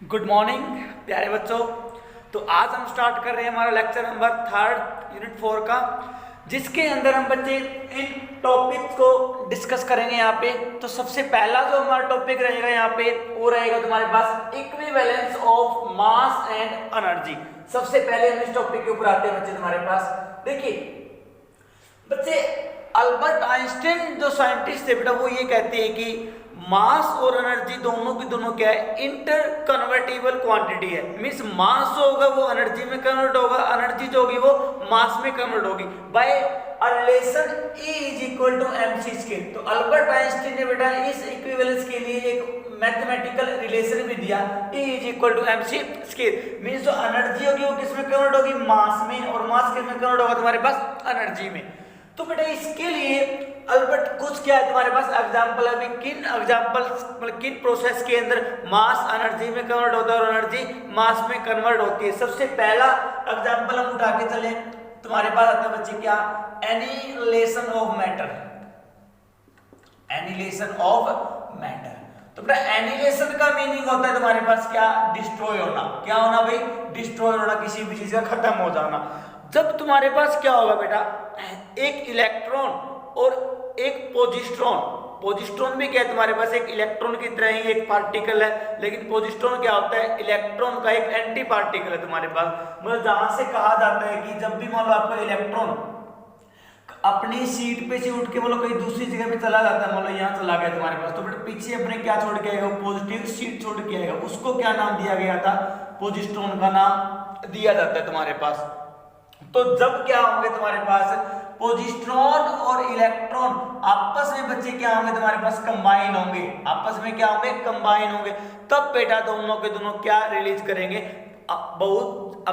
Good morning प्यारे बच्चों। तो आज हम स्टार्ट कर रहे हैं हमारा लेक्चर नंबर 3 यूनिट 4 का, जिसके अंदर हम बच्चे इन टॉपिक्स को डिस्कस करेंगे यहाँ पे। तो सबसे पहला जो हमारा टॉपिक रहेगा यहाँ पे वो रहेगा तुम्हारे पास equivalence of mass and energy. सबसे पहले हम इस टॉपिक के ऊपर आते हैं बच्चे तुम्हारे पास। देखिए बच्चे, अल्बर्ट आइंस्टाइन जो साइंटिस्ट थे बेटा, वो ये कहते हैं कि मास और एनर्जी दोनों की दोनों क्या है, इंटर कन्वर्टिबल क्वांटिटी है। मींस मास जो होगा वो एनर्जी में कन्वर्ट होगा, एनर्जी जो होगी वो मास में कन्वर्ट होगी by a relation E is equal to mc square. तो अल्बर्ट आइंस्टाइन ने बेटा इस इक्विवेलेंस के लिए एक मैथमेटिकल रिलेशन भी दिया, E is equal to mc square. Means जो एनर्जी होगी वो किसमें कन्वर्ट होगी, मास में, और मास किसमें कन्वर्ट होगा तुम्हारे पास, एनर्जी में। तो बेटा इसके लिए अल्बर्ट कुछ क्या है तुम्हारे पास एग्जांपल, अभी किन एग्जांपल मतलब किन प्रोसेस के अंदर मास एनर्जी में कन्वर्ट होता है और एनर्जी मास में कन्वर्ट होती है। सबसे पहला एग्जांपल हम उठा के चले, तुम्हारे पास आता है बच्चे क्या, annihilation of matter. Annihilation of matter, तो बेटा एनिहिलेशन का मीनिंग होता है तुम्हारे पास क्या, डिस्ट्रॉय होना। क्या होना भाई, डिस्ट्रॉय होना, किसी भी चीज का खत्म हो जाना। जब तुम्हारे पास क्या होगा बेटा, एक इलेक्ट्रॉन और एक पोजिट्रॉन। पोजिट्रॉन भी क्या है तुम्हारे पास, एक इलेक्ट्रॉन की तरह ही एक पार्टिकल है, लेकिन पोजिट्रॉन क्या होता है, इलेक्ट्रॉन का एक एंटी पार्टिकल है तुम्हारे पास। मतलब जहां से कहा जाता है कि जब भी मान लो आपका इलेक्ट्रॉन अपनी सीट पे से उठ के मतलब कहीं दूसरी जगह पे चला जाता है, मतलब यहाँ चला गया तुम्हारे पास, तो बेटा पीछे अपने क्या छोड़ के आएगा, पॉजिटिव सीट छोड़ के आएगा। उसको क्या नाम दिया गया था, पोजिट्रॉन का नाम दिया जाता है तुम्हारे पास। तो जब क्या होंगे तुम्हारे पास, पोजिट्रॉन और इलेक्ट्रॉन आपस में बच्चे क्या होंगे तुम्हारे पास, कंबाइन होंगे। आपस में क्या होंगे, कंबाइन होंगे। तब बेटा दोनों के दोनों क्या रिलीज करेंगे, बहुत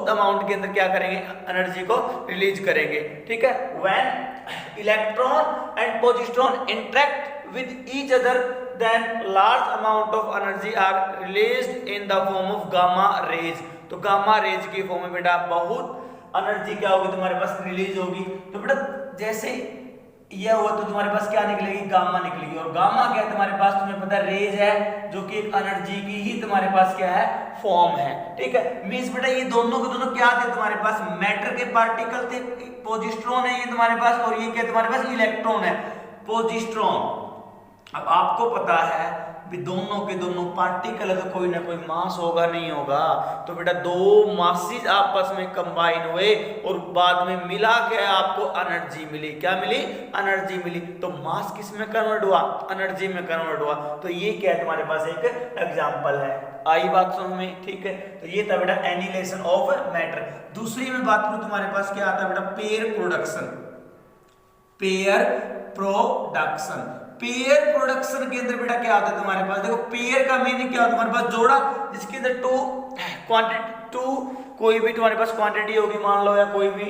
अमाउंट के अंदर क्या करेंगे, एनर्जी को रिलीज करेंगे। ठीक है, when electron and positron interact with each other then large amount of energy are released in the form of gamma rays. तो गामा रेज की फॉर्म में बेटा बहुत एनर्जी क्या होगी तुम्हारे पास, रिलीज होगी। तो बेटा जैसे यह हुआ तो तुम्हारे पास क्या निकलेगी, गामा निकलेगी। और गामा क्या है तुम्हारे पास, तुम्हें पता है रेज है, जो कि एक एनर्जी की ही तुम्हारे पास क्या है, फॉर्म है। ठीक है, मींस बेटा ये दोनों के दोनों क्या थे तुम्हारे पास, मैटर के पार्टिकल थे। पोजिट्रॉन है ये तुम्हारे पास, और ये क्या तुम्हारे पास, इलेक्ट्रॉन है, पोजिट्रॉन। अब आपको पता है भी दोनों के दोनों पार्टिकल है तो कोई ना कोई मास होगा, नहीं होगा। तो बेटा दो मासेस आपस में कंबाइन हुए और बाद में मिला के आपको एनर्जी मिली। क्या मिली, एनर्जी मिली। तो मास किस में कन्वर्ट हुआ, एनर्जी में कन्वर्ट हुआ। तो ये क्या है तुम्हारे पास, एक एग्जांपल है। आई बात समझ में, ठीक है। तो ये था बेटा एनिहिलेशन ऑफ मैटर। दूसरी में बात करूं तुम्हारे पास क्या आता है बेटा, pair production. Pair production, pair production के अंदर बेटा क्या होता है तुम्हारे पास, देखो पेयर का मीनिंग क्या होता है तुम्हारे पास, जोड़ा, जिसके अंदर टू कोई भी तुम्हारे पास क्वांटिटी होगी मान लो, या कोई भी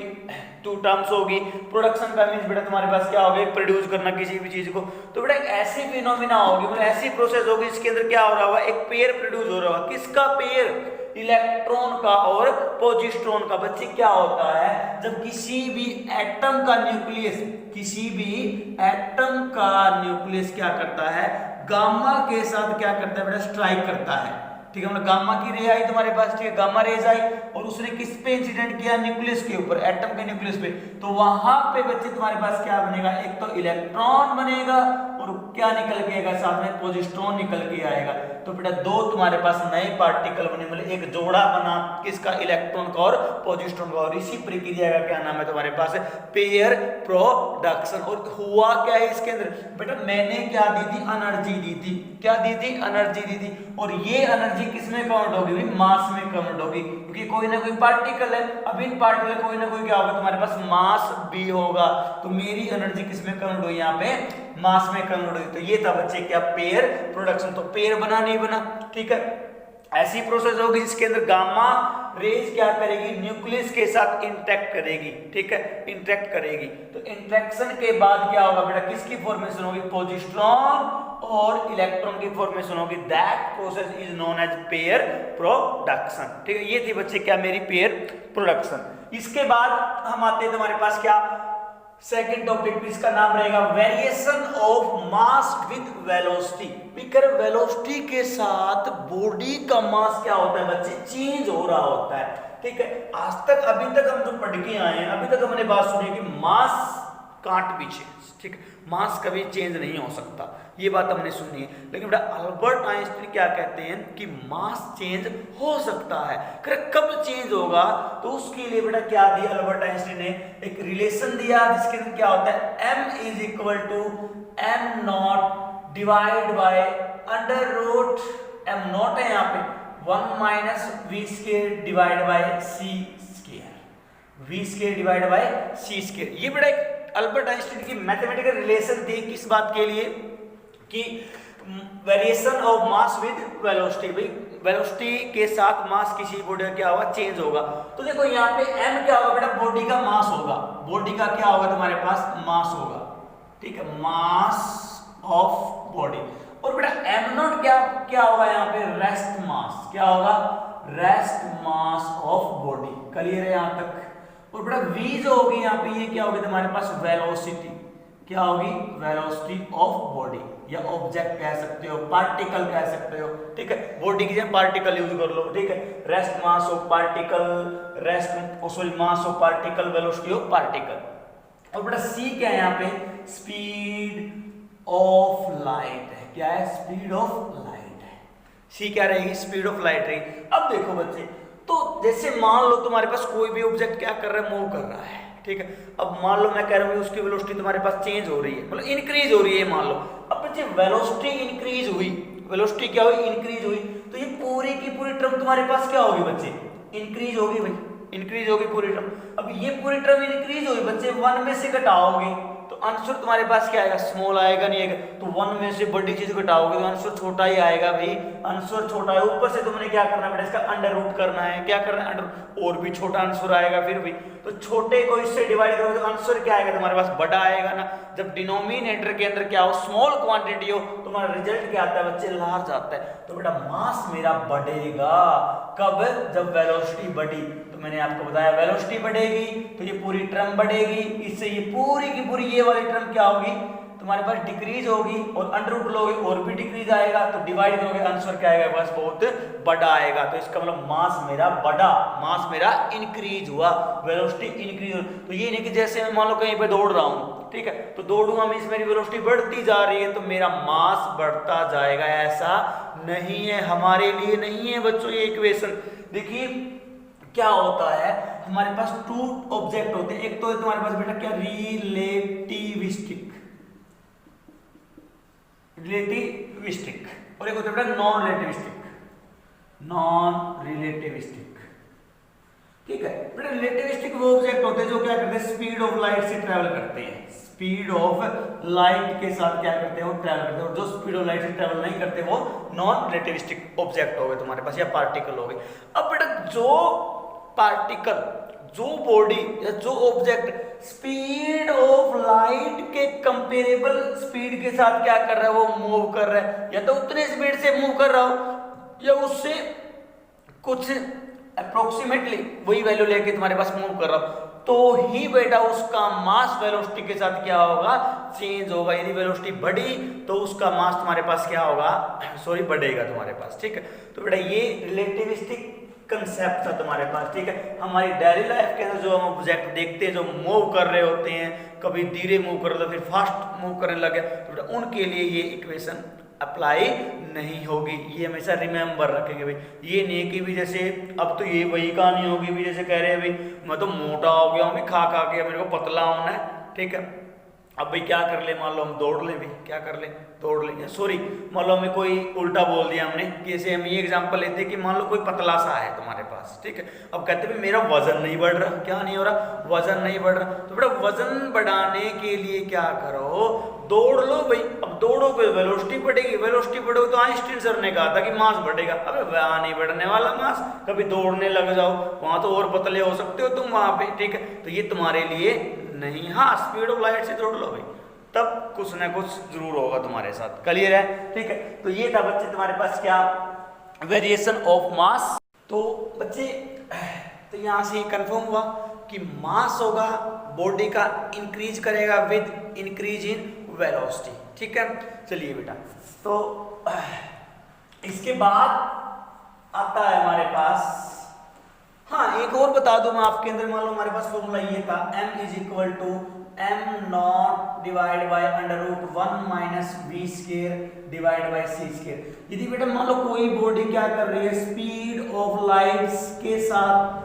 टू टर्म्स होगी। प्रोडक्शन का मीन्स बेटा तुम्हारे पास क्या होगा, प्रोड्यूस करना किसी भी चीज को। तो बेटा एक ऐसी फिनोमिना होगी, मतलब ऐसी प्रोसेस होगी जिसके अंदर क्या हो रहा होगा, एक पेयर प्रोड्यूस हो रहा होगा। किसका पेयर, इलेक्ट्रॉन का और पोजिट्रॉन का। बच्चे क्या होता है, जब किसी भी एटम का न्यूक्लियस, किसी भी एटम का न्यूक्लियस क्या करता है, गामा के साथ क्या करता है बेटा, स्ट्राइक करता है। ठीक है, मतलब गामा की रे आई तुम्हारे पास, ठीक है, गामा रेज आई और उसने किस पे इंसिडेंट किया, न्यूक्लियस के ऊपर, एटम के न्यूक्लियस पे। तो वहां पे बच्चे तुम्हारे पास क्या बनेगा, एक तो इलेक्ट्रॉन बनेगा और क्या निकल के आएगा, साथ में पोजिट्रॉन निकल के आएगा। तो बेटा दो तुम्हारे पास नए पार्टिकल बने, मतलब एक जोड़ा बना, किसका, इलेक्ट्रॉन का और पोजिट्रॉन का। और इसी प्रक्रिया का क्या नाम है तुम्हारे पास, पेयर प्रोडक्शन। और हुआ क्या है इसके अंदर बेटा, मैंने क्या दी थी, एनर्जी दी थी। क्या दी थी, एनर्जी दी थी। और ये एनर्जी किसमें कन्वर्ट होगी, मास में कन्वर्ट होगी, क्योंकि कोई ना कोई पार्टिकल है। अब इन पार्टिकल कोई ना कोई क्या होगा तुम्हारे पास, मास भी होगा। तो मेरी एनर्जी किसमें कन्वर्ट हुई, यहाँ पे मास में कन्वर्ट हुई। तो ये था बच्चे क्या, पेयर प्रोडक्शन। तो पेयर बना नहीं बना, ठीक है। ऐसी प्रोसेस होगी जिसके अंदर गामा रेज क्या करेगी, न्यूक्लियस के साथ इंटरेक्ट करेगी। ठीक है, इंटरेक्ट करेगी। तो इंटरेक्शन के बाद क्या होगा बेटा, किसकी फॉर्मेशन होगी, पोजिट्रॉन और इलेक्ट्रॉन की फॉर्मेशन होगी। That process is known as pair production. ठीक है, ये थी बच्चे क्या, मेरी पेयर प्रोडक्शन। इसके बाद हम आते हैं तुम्हारे पास क्या, सेकेंड टॉपिक भी इसका नाम रहेगा variation of mass with velocity. Velocity के साथ बॉडी का मास क्या होता है बच्चे, चेंज हो रहा होता है। ठीक है, आज तक अभी तक हम जो पढ़ के आए हैं, अभी तक हमने बात सुनी कि मास कांट बी चेंज, ठीक है, मास कभी चेंज नहीं हो सकता, ये बात हमने सुनी है। लेकिन बेटा अल्बर्ट आइंस्टीन क्या कहते हैं कि मास चेंज हो सकता है। कब चेंज होगा, तो उसके लिए बेटा क्या दिया अल्बर्ट आइंस्टीन ने, एक रिलेशन दिया जिसके अंदर क्या होता है, m is equal to m not divide by under root m not है यहाँ पे 1 minus v square divide by c square, v square divide by c square. ये बेटा एक अल्बर्ट आइंस्टीन की मैथमेटिकल रिलेशन थी, किस बात के लिए कि variation of mass with velocity, भाई वेलोसिटी के साथ मास किसी बॉडी का क्या होगा, चेंज होगा। तो देखो यहाँ पे m क्या होगा बेटा, बॉडी का मास होगा, बॉडी का क्या होगा तुम्हारे पास, मास होगा, ठीक है, मास ऑफ बॉडी। और बेटा m नॉट क्या होगा यहाँ पे, रेस्ट मास, क्या होगा, rest mass of body. Clear है यहाँ तक। और बेटा v जो होगी यहाँ पे, ये क्या होगी तुम्हारे पास, वेलोसिटी, क्या होगी, वेलोसिटी ऑफ बॉडी, या ऑब्जेक्ट कह सकते हो, पार्टिकल कह सकते हो, ठीक है, बॉडी की जगह पार्टिकल यूज कर लो, ठीक है, rest mass of particle, rest sorry mass of particle, velocity of particle. और बेटा c क्या है यहाँ पे, स्पीड ऑफ लाइट है, क्या है, स्पीड ऑफ लाइट है, c क्या रहेगी, स्पीड ऑफ लाइट रहेगी। अब देखो बच्चे, तो जैसे मान लो तुम्हारे पास कोई भी ऑब्जेक्ट क्या कर रहा है, मूव कर रहा है, ठीक है, अब मान लो मैं कह रहा हूँ उसकी वेलोसिटी तुम्हारे पास चेंज हो रही है, मतलब इंक्रीज हो रही है, मान लो। अब बच्चे वेलोसिटी इंक्रीज हुई, वेलोसिटी क्या हुई, इंक्रीज हुई, तो ये पूरी की पूरी टर्म तुम्हारे पास क्या होगी बच्चे, इंक्रीज होगी, भाई इंक्रीज होगी पूरी टर्म। अब ये पूरी टर्म इंक्रीज हुई बच्चे, 1 में से घटाओगे तो आंसर तुम्हारे पास क्या आएगा, स्मॉल आएगा, नहीं आएगा, तो 1 में से बड़ी चीज घटाओगे तो आंसर छोटा ही आएगा, भाई आंसर छोटा है। ऊपर से तुमने क्या करना है बेटा, इसका अंडर रूट करना है, क्या करना है, अंडर, और भी छोटा आंसर आएगा फिर भी, तो छोटे को इससे डिवाइड करोगे तो आंसर क्या आएगा तुम्हारे पास, बड़ा आएगा ना। जब डिनोमिनेटर के अंदर क्या हो, स्मॉल क्वांटिटी हो, तुम्हारा रिजल्ट क्या आता है बच्चे, लार्ज आता है। तो बेटा मास मेरा बढ़ेगा कब, जब वेलोसिटी बढ़ी, तो मैंने आपको बताया वेलोसिटी बढ़ेगी तो ये पूरी टर्म बढ़ेगी, इससे ये पूरी की पूरी ये वाली टर्म क्या होगी तुम्हारे पास, डिक्रीज होगी, और अंडर रूट लोगे और भी डिक्रीज आएगा, तो डिवाइड करोगे आंसर क्या आएगा, बस बहुत बड़ा आएगा। तो इसका मतलब मास मेरा बढ़ा, मास मेरा इंक्रीज हुआ, वेलोसिटी इंक्रीज। तो ये नहीं कि जैसे मैं मान लो कहीं पे दौड़ रहा हूँ, ठीक है, तो दौड़ूंगा मींस मेरी वेलोसिटी बढ़ती जा रही है तो मेरा मास बढ़ता जाएगा, ऐसा नहीं है, हमारे लिए नहीं है बच्चों ये इक्वेशन। देखिए क्या होता है, हमारे पास 2 ऑब्जेक्ट होते हैं, एक तो है तुम्हारे पास बेटा क्या, रिलेटिविस्टिक, रिलेटिविस्टिक, और एक होता है बेटा नॉन रिलेटिविस्टिक, नॉन रिलेटिविस्टिक, ठीक है बेटा। रिलेटिविस्टिक वो ऑब्जेक्ट होते हैं जो क्या करते हैं, स्पीड ऑफ लाइट से ट्रैवल करते हैं, स्पीड ऑफ लाइट के साथ क्या करते हैं, वो ट्रैवल करते हैं, और जो स्पीड ऑफ लाइट से ट्रैवल नहीं करते वो नॉन रिलेटिविस्टिक ऑब्जेक्ट हो गए तुम्हारे पास, या पार्टिकल हो गए। अब बेटा जो पार्टिकल, जो बॉडी या जो ऑब्जेक्ट स्पीड ऑफ लाइट के कंपेरेबल स्पीड के साथ क्या कर रहा है, वो मूव कर रहा है, या तो उतने स्पीड से मूव कर रहा हो या उससे कुछ अप्रोक्सीमेटली वही वैल्यू लेके तुम्हारे पास मूव कर रहा हो, तो ही बेटा उसका मास वेलोसिटी के साथ क्या होगा, चेंज होगा। यदि वेलोसिटी बढ़ी तो उसका मास तुम्हारे पास क्या होगा, सॉरी बढ़ेगा तुम्हारे पास, ठीक है। तो बेटा ये रिलेटिविस्टिक कंसेप्ट था तुम्हारे पास, ठीक है। हमारी डेली लाइफ के अंदर जो हम ऑब्जेक्ट देखते हैं जो मूव कर रहे होते हैं, कभी धीरे मूव कर रहे, फिर फास्ट मूव करने लगे, तो बेटा उनके लिए ये इक्वेशन अप्लाई नहीं होगी, ये हमेशा रिमेंबर रखेंगे भाई। ये नहीं कि भी जैसे अब तो ये वही कहानी होगी भी जैसे कह रहे हैं भाई मैं तो मोटा हो गया हूँ, खा खा के मेरे को पतला होना है, ठीक है। अब भाई क्या कर ले, मान लो हम दौड़ लें, भी क्या कर ले, दौड़ लें, सॉरी मान लो हमें कोई उल्टा बोल दिया हमने, जैसे हम ये एग्जांपल लेते हैं कि मान लो कोई पतला सा है तुम्हारे पास, ठीक है। अब कहते हैं मेरा वजन नहीं बढ़ रहा, क्या नहीं हो रहा, वजन नहीं बढ़ रहा, तो बेटा वजन बढ़ाने के लिए क्या करो, दौड़ लो भाई। अब दौड़ोगे वेलोसिटी बढ़ेगी, वेलोसिटी बढ़ोगे तो आइंस्टीन सर ने कहा था कि मास बढ़ेगा, अबे वहां नहीं बढ़ने वाला मास, कभी दौड़ने लग जाओ वहां तो और पतले हो सकते हो तुम वहां पे, ठीक है। तो ये तुम्हारे लिए नहीं, हाँ स्पीड ऑफ लाइट से दौड़ लो भाई, तब कुछ ना कुछ जरूर होगा तुम्हारे साथ, क्लियर है, ठीक है। तो ये था बच्चे तुम्हारे पास क्या, वेरिएशन ऑफ मास। तो बच्चे तो यहाँ से कंफर्म हुआ कि मास होगा बॉडी का इंक्रीज करेगा विद इंक्रीज इन वेलोसिटी। ठीक है, चलिए बेटा, तो इसके बाद आता है हमारे पास, हाँ एक और बता दूं मैं आपके अंदर, मान लो हमारे पास फॉर्मूला ये था m is equal to m not divide by under root 1 minus v square divide by c square. यदि बेटा मान लो कोई बॉडी क्या कर रही है, स्पीड ऑफ लाइट के साथ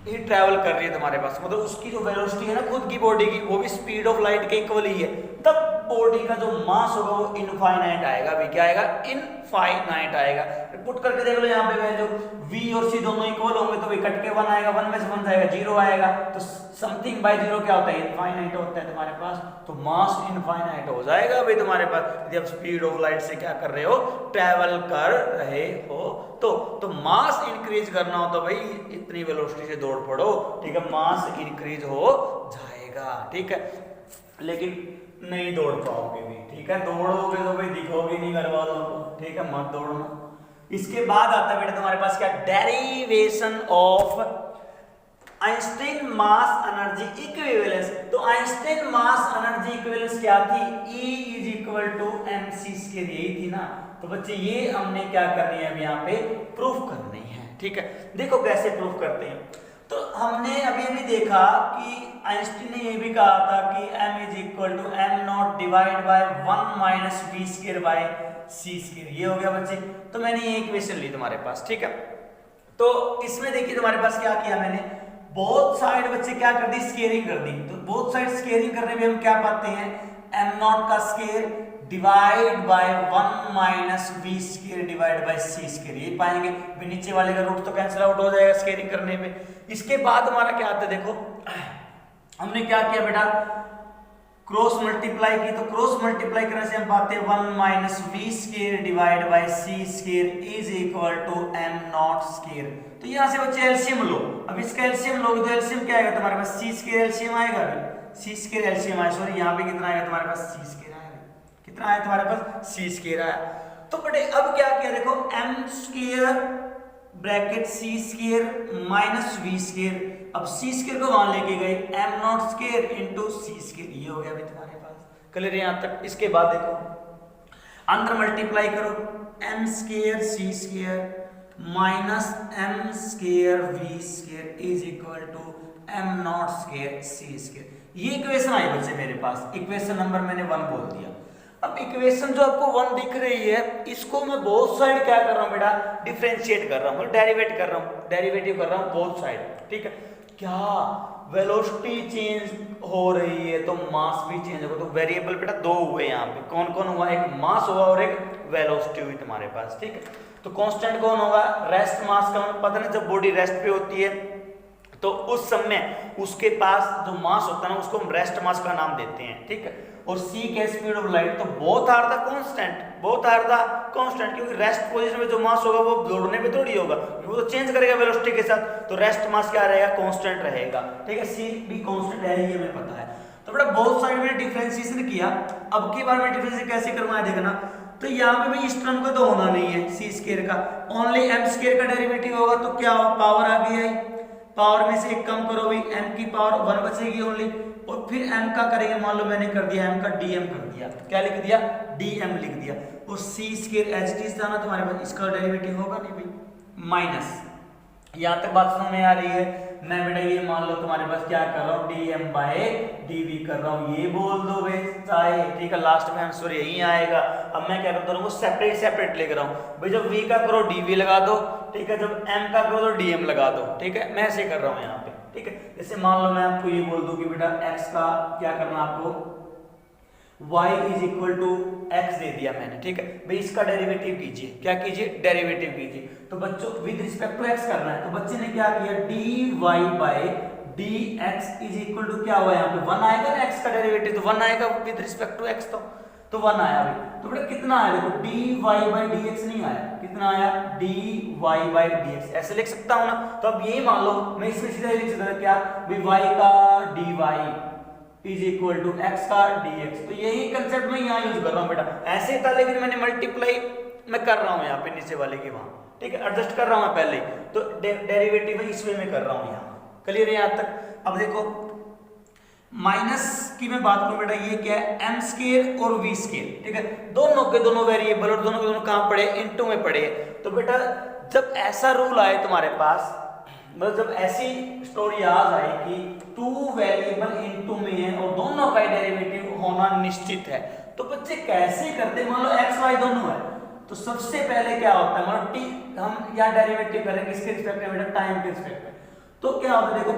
ये ट्रैवल कर रही है तुम्हारे पास, मतलब उसकी जो वेलोसिटी है ना खुद की बॉडी की, वो भी स्पीड ऑफ लाइट के इक्वल ही है, तब बॉडी का जो मास होगा वो इनफाइनाइट आएगा। अभी क्या आएगा, इनफाइनाइट आएगा। पुट करके देख लो यहाँ पे वैल्यू v और c दोनों इक्वल होंगे तो कट के 1 आएगा, 1 में से 1 जाएगा 0 आएगा, तो समथिंग बाय 0 क्या होता है, इनफाइनाइट होता है तुम्हारे पास, तो मास इनफाइनाइट हो जाएगा अभी तुम्हारे पास यदि आप स्पीड ऑफ लाइट से क्या कर रहे हो, ट्रैवल कर रहे हो। तो मास इंक्रीज करना हो तो भाई इतनी वेलोसिटी से दौड़ पड़ो, ठीक है, मास इंक्रीज हो जाएगा। ठीक है, लेकिन नहीं दौड़ पाओगे भी, ठीक है, दौड़ोगे तो भाई दिखोगे नहीं घर वालों को, ठीक है, मत दौड़ना। इसके बाद आता है बेटा तुम्हारे पास क्या, derivation of Einstein mass energy equivalence. तो आइंस्टाइन मास एनर्जी इक्विवेलेंस क्या थी, E is equal to mc square, यही थी ना। तो बच्चे ये हमने क्या करनी है अब यहाँ पे प्रूफ करनी है। ठीक है, देखो कैसे प्रूफ करते हैं। तो हमने अभी देखा कि आइंस्टाइन ने ये भी कहा था कि m is equal to m not divide by 1 minus v square by c square, ये हो गया बच्चे। तो मैंने ये इक्वेशन ली तुम्हारे पास, ठीक है। तो इसमें देखिए तुम्हारे पास क्या किया मैंने, बोथ साइड बच्चे क्या कर दी, स्केयरिंग कर दी। तो बोथ साइड स्केयरिंग करने में हम क्या पाते हैं, m नॉट का square divide by 1 minus v square divide by c square, ये पाएंगे। नीचे वाले का रूट तो कैंसिल आउट हो जाएगा स्केयरिंग करने में। इसके बाद हमारा क्या आता है, देखो हमने क्या किया बेटा, क्रॉस मल्टीप्लाई की। तो क्रॉस मल्टीप्लाई करने से हम पाते हैं 1 minus v square divide by c square is equal to m not square. तो यहां से बच्चे एलसीएम लो, अब इसका एलसीएम लोगे तो एलसीएम क्या आएगा तुम्हारे पास, सी स्क्वायर एलसीएम आएगा, सी स्क्वायर एलसीएम आएगा, सॉरी यहां पे कितना आएगा तुम्हारे पास, सी स्क्वायर आएगा, कितना आया तुम्हारे पास, सी स्क्वायर आया। तो बेटे अब क्या किया, देखो m square bracket c square minus v square, अब सी स्क्वायर को वहां लेके गए, m not square into c square, ये हो गया अभी तुम्हारे पास, क्लियर है यहां तक। इसके बाद देखो अंदर मल्टीप्लाई करो, m square c square minus m square v square is equal to m not square c square, ये इक्वेशन आई बच्चे मेरे पास, इक्वेशन नंबर मैंने 1 बोल दिया। अब इक्वेशन जो आपको 1 दिख रही है, इसको मैं बोथ साइड क्या कर रहा हूं बेटा, डिफरेंशिएट कर रहा हूं, डेरिवेट कर रहा हूं, डेरिवेटिव कर रहा हूं बोथ साइड। ठीक है, क्या वेलोसिटी चेंज हो रही है तो मास भी चेंज होगा। तो वेरिएबल बेटा दो हुए यहाँ पे, कौन कौन हुआ, एक मास हुआ और एक वेलोसिटी हुई तुम्हारे पास। ठीक है, तो कांस्टेंट कौन होगा, रेस्ट मास का पता नहीं, जब बॉडी रेस्ट पे होती है तो उस समय उसके पास जो मास होता है ना उसको हम रेस्ट मास का नाम देते हैं। ठीक है, और c के स्पीड ऑफ लाइट, तो both are the constant, both are the constant, क्योंकि रेस्ट पोजीशन में जो मास होगा वो दौड़ने पे थोड़ी होगा, वो तो चेंज करेगा वेलोसिटी के साथ, तो रेस्ट मास क्या रहेगा, कांस्टेंट रहेगा। ठीक है, c भी कांस्टेंट है, ये हमें पता है। तो बेटा बोथ साइड में डिफरेंशिएशन किया, अब की बार में डिफरेंशिएशन कैसे करना है देखना। तो यहाँ पे भाई इस टर्म का तो होना नहीं है सी स्क्वायर का, ओनली m स्क्वायर का डेरिवेटिव होगा, तो क्या पावर आ गई है, पावर में से एक कम करो भाई, m की पावर 1 बचेगी ओनली, और फिर m का करेंगे, मान लो मैंने कर दिया m का dm कर दिया, क्या लिख दिया, dm लिख दिया, और c स्क्वायर एच टी था ना तुम्हारे पास, इसका डेरिवेटिव होगा नहीं भाई, माइनस। यहाँ तक बात समझ में आ रही है। मैं बेटा ये मान लो तुम्हारे पास क्या कर रहा हूँ, dm बाय dv कर रहा हूँ, ये बोल दो भाई चाहे। ठीक है, लास्ट में आंसर यही आएगा। अब मैं क्या करता हूँ, सेपरेट सेपरेट लिख रहा हूँ भाई, जब v का करो dv लगा दो, ठीक है, जब m का करो तो dm लगा दो। ठीक है, मैं ऐसे कर रहा हूँ यहाँ पे। ठीक है, जैसे मान लो मैं आपको ये बोल दूं कि बेटा x का क्या करना आपको, y is equal to x दे दिया मैंने। ठीक है भाई, इसका डेरिवेटिव कीजिए, क्या कीजिए, डेरिवेटिव कीजिए। तो बच्चों विद रिस्पेक्ट टू x करना है, तो बच्चे ने क्या किया, dy by dx is equal to क्या हुआ, यहाँ पे 1 आएगा ना, x का डेरिवेटिव तो 1 आएगा विद रिस्पेक्ट टू x, तो 1 आया भाई। तो बेटा कितना आया, देखो dy बाय dx नहीं आया, कितना आया, dy बाय dx, ऐसे लिख सकता हूं ना। तो अब ये मान लो मैं इसमें सीधा लिख सकता हूं क्या, भाई y का dy is equal to x का dx, तो यही कंसेप्ट मैं यहाँ यूज कर रहा हूँ बेटा। ऐसे था लेकिन मैंने मल्टीप्लाई मैं कर रहा हूँ यहाँ पे नीचे वाले की वहां। ठीक है, एडजस्ट कर रहा हूँ मैं पहले, तो डेरिवेटिव इस वे में कर रहा हूँ यहाँ, क्लियर है यहाँ तक। अब देखो माइनस की मैं बात करूं बेटा, ये क्या है, एम स्केयर और वी स्केयर, ठीक है, दोनों के दोनों वेरिएबल और दोनों के दोनों कहां पड़े, इनटू में पड़े। तो बेटा जब ऐसा रूल आए तुम्हारे पास, मतलब जब ऐसी स्टोरी आ जाए कि टू वेरिएबल इनटू में है और दोनों का डेरिवेटिव होना निश्चित है, तो बच्चे कैसे करते, मान लो एक्स वाई दोनों है, तो सबसे पहले क्या होता है, मान लो टी हम यहाँ डेरिवेटिव करेंगे किसके रिस्पेक्ट में बेटा, टाइम के रिस्पेक्ट में, तो क्या होता है देखो,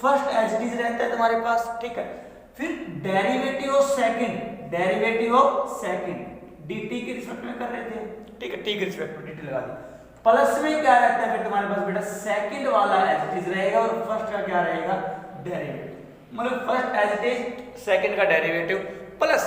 फर्स्ट एज इट इज रहता है तुम्हारे पास, ठीक है, फिर डेरिवेटिव ऑफ सेकंड dt के रिस्पेक्ट में कर रहे थे, ठीक है, टी के रिस्पेक्ट में dt लगा दी, प्लस में क्या रहता है फिर तुम्हारे पास बेटा, सेकंड वाला एज इट इज रहेगा और फर्स्ट का क्या रहेगा, डेरिवेटिव, मतलब first as it is second का derivative plus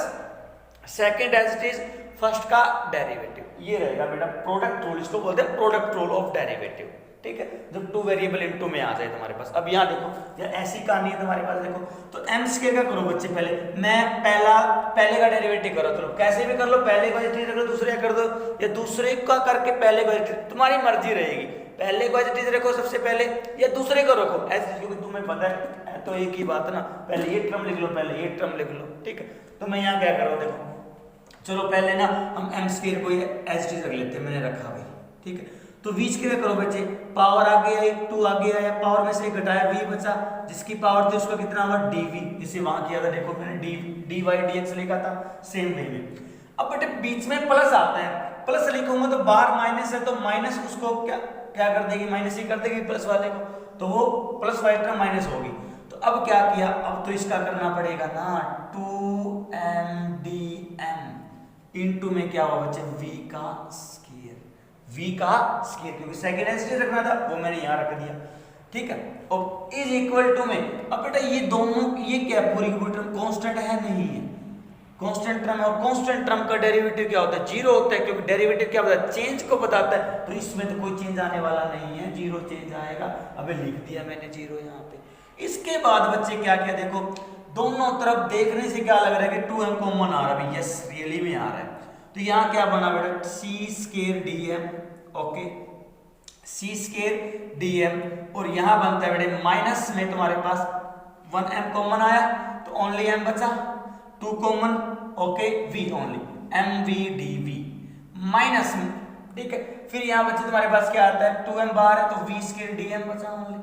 second as it is first का डेरिवेटिव, ये रहेगा बेटा प्रोडक्ट रूल, इसको बोलते हैं प्रोडक्ट रूल ऑफ डेरिवेटिव, ठीक है, जब टू वेरिएबल इनटू में आ जाए तुम्हारे पास। अब यहाँ देखो, या ऐसी कहानी है तुम्हारे पास, देखो तो एम स्क्वायर का करो बच्चे, पहले मैं पहले का डेरिवेटिव करो, चलो कैसे भी कर लो, पहले का एज इट इज रखो, दूसरे का कर दो, या दूसरे का करके पहले का एज इट इज, तुम्हारी मर्जी रहेगी, पहले को एज इट इज रखो सबसे पहले, या दूसरे को रखो एज, क्योंकि तुम्हें पता है तो एक ही बात है ना, पहले ये टर्म लिख लो, पहले ये टर्म लिख लो, ठीक है। तो मैं यहाँ क्या करूँ, देखो चलो पहले ना हम एम स्क्वायर को एज इट इज रख लेते हैं, मैंने रखा भाई, ठीक है, तो v स्क्वायर करो बच्चे, पावर आ गया, 2 आ गया, या पावर में से घटाया v बचा, जिसकी पावर थी उसका कितना हुआ dv, जिसे वहां किया था, देखो मैंने dy dx लिखा था सेम वे में। अब बेटे बीच में प्लस आता है, प्लस लिखूंगा तो बाहर माइनस है, तो माइनस उसको क्या कर देगी, माइनस ही कर देगी प्लस वाले को, तो वो प्लस वाली टर्म माइनस होगी। तो अब क्या किया, अब तो इसका करना पड़ेगा ना, 2mdm इनटू में क्या हुआ बच्चे, v का स्क्वायर, क्योंकि सेकंड एंसिटी रखना था वो मैंने यहाँ रख दिया, ठीक है, और इज इक्वल टू में, अब बेटा ये दोनों, ये क्या पूरी की पूरी टर्म कांस्टेंट है, नहीं है, कांस्टेंट टर्म, और कांस्टेंट टर्म का डेरिवेटिव क्या होता है, जीरो होता है, क्योंकि डेरिवेटिव क्या बताता है, चेंज को बताता है, तो इसमें तो कोई चेंज आने वाला नहीं है, जीरो चेंज आएगा, अबे लिख दिया मैंने जीरो यहाँ पे। इसके बाद बच्चे क्या किया, देखो दोनों तरफ देखने से क्या लग रहा है कि 2m कॉमन आ रहा है, यस रियली में आ रहा है, तो यहाँ क्या बना बेटा, c square dm, okay, c square dm, और यहाँ बनता है बेटे माइनस में तुम्हारे पास 1m कॉमन आया, तो ओनली m बचा, 2 common, okay, v only, mv dv minus में, ठीक है, फिर यहाँ बच्चे तुम्हारे पास क्या आता है, 2m बाहर है, तो v स्क्वायर dm बचा ओनली,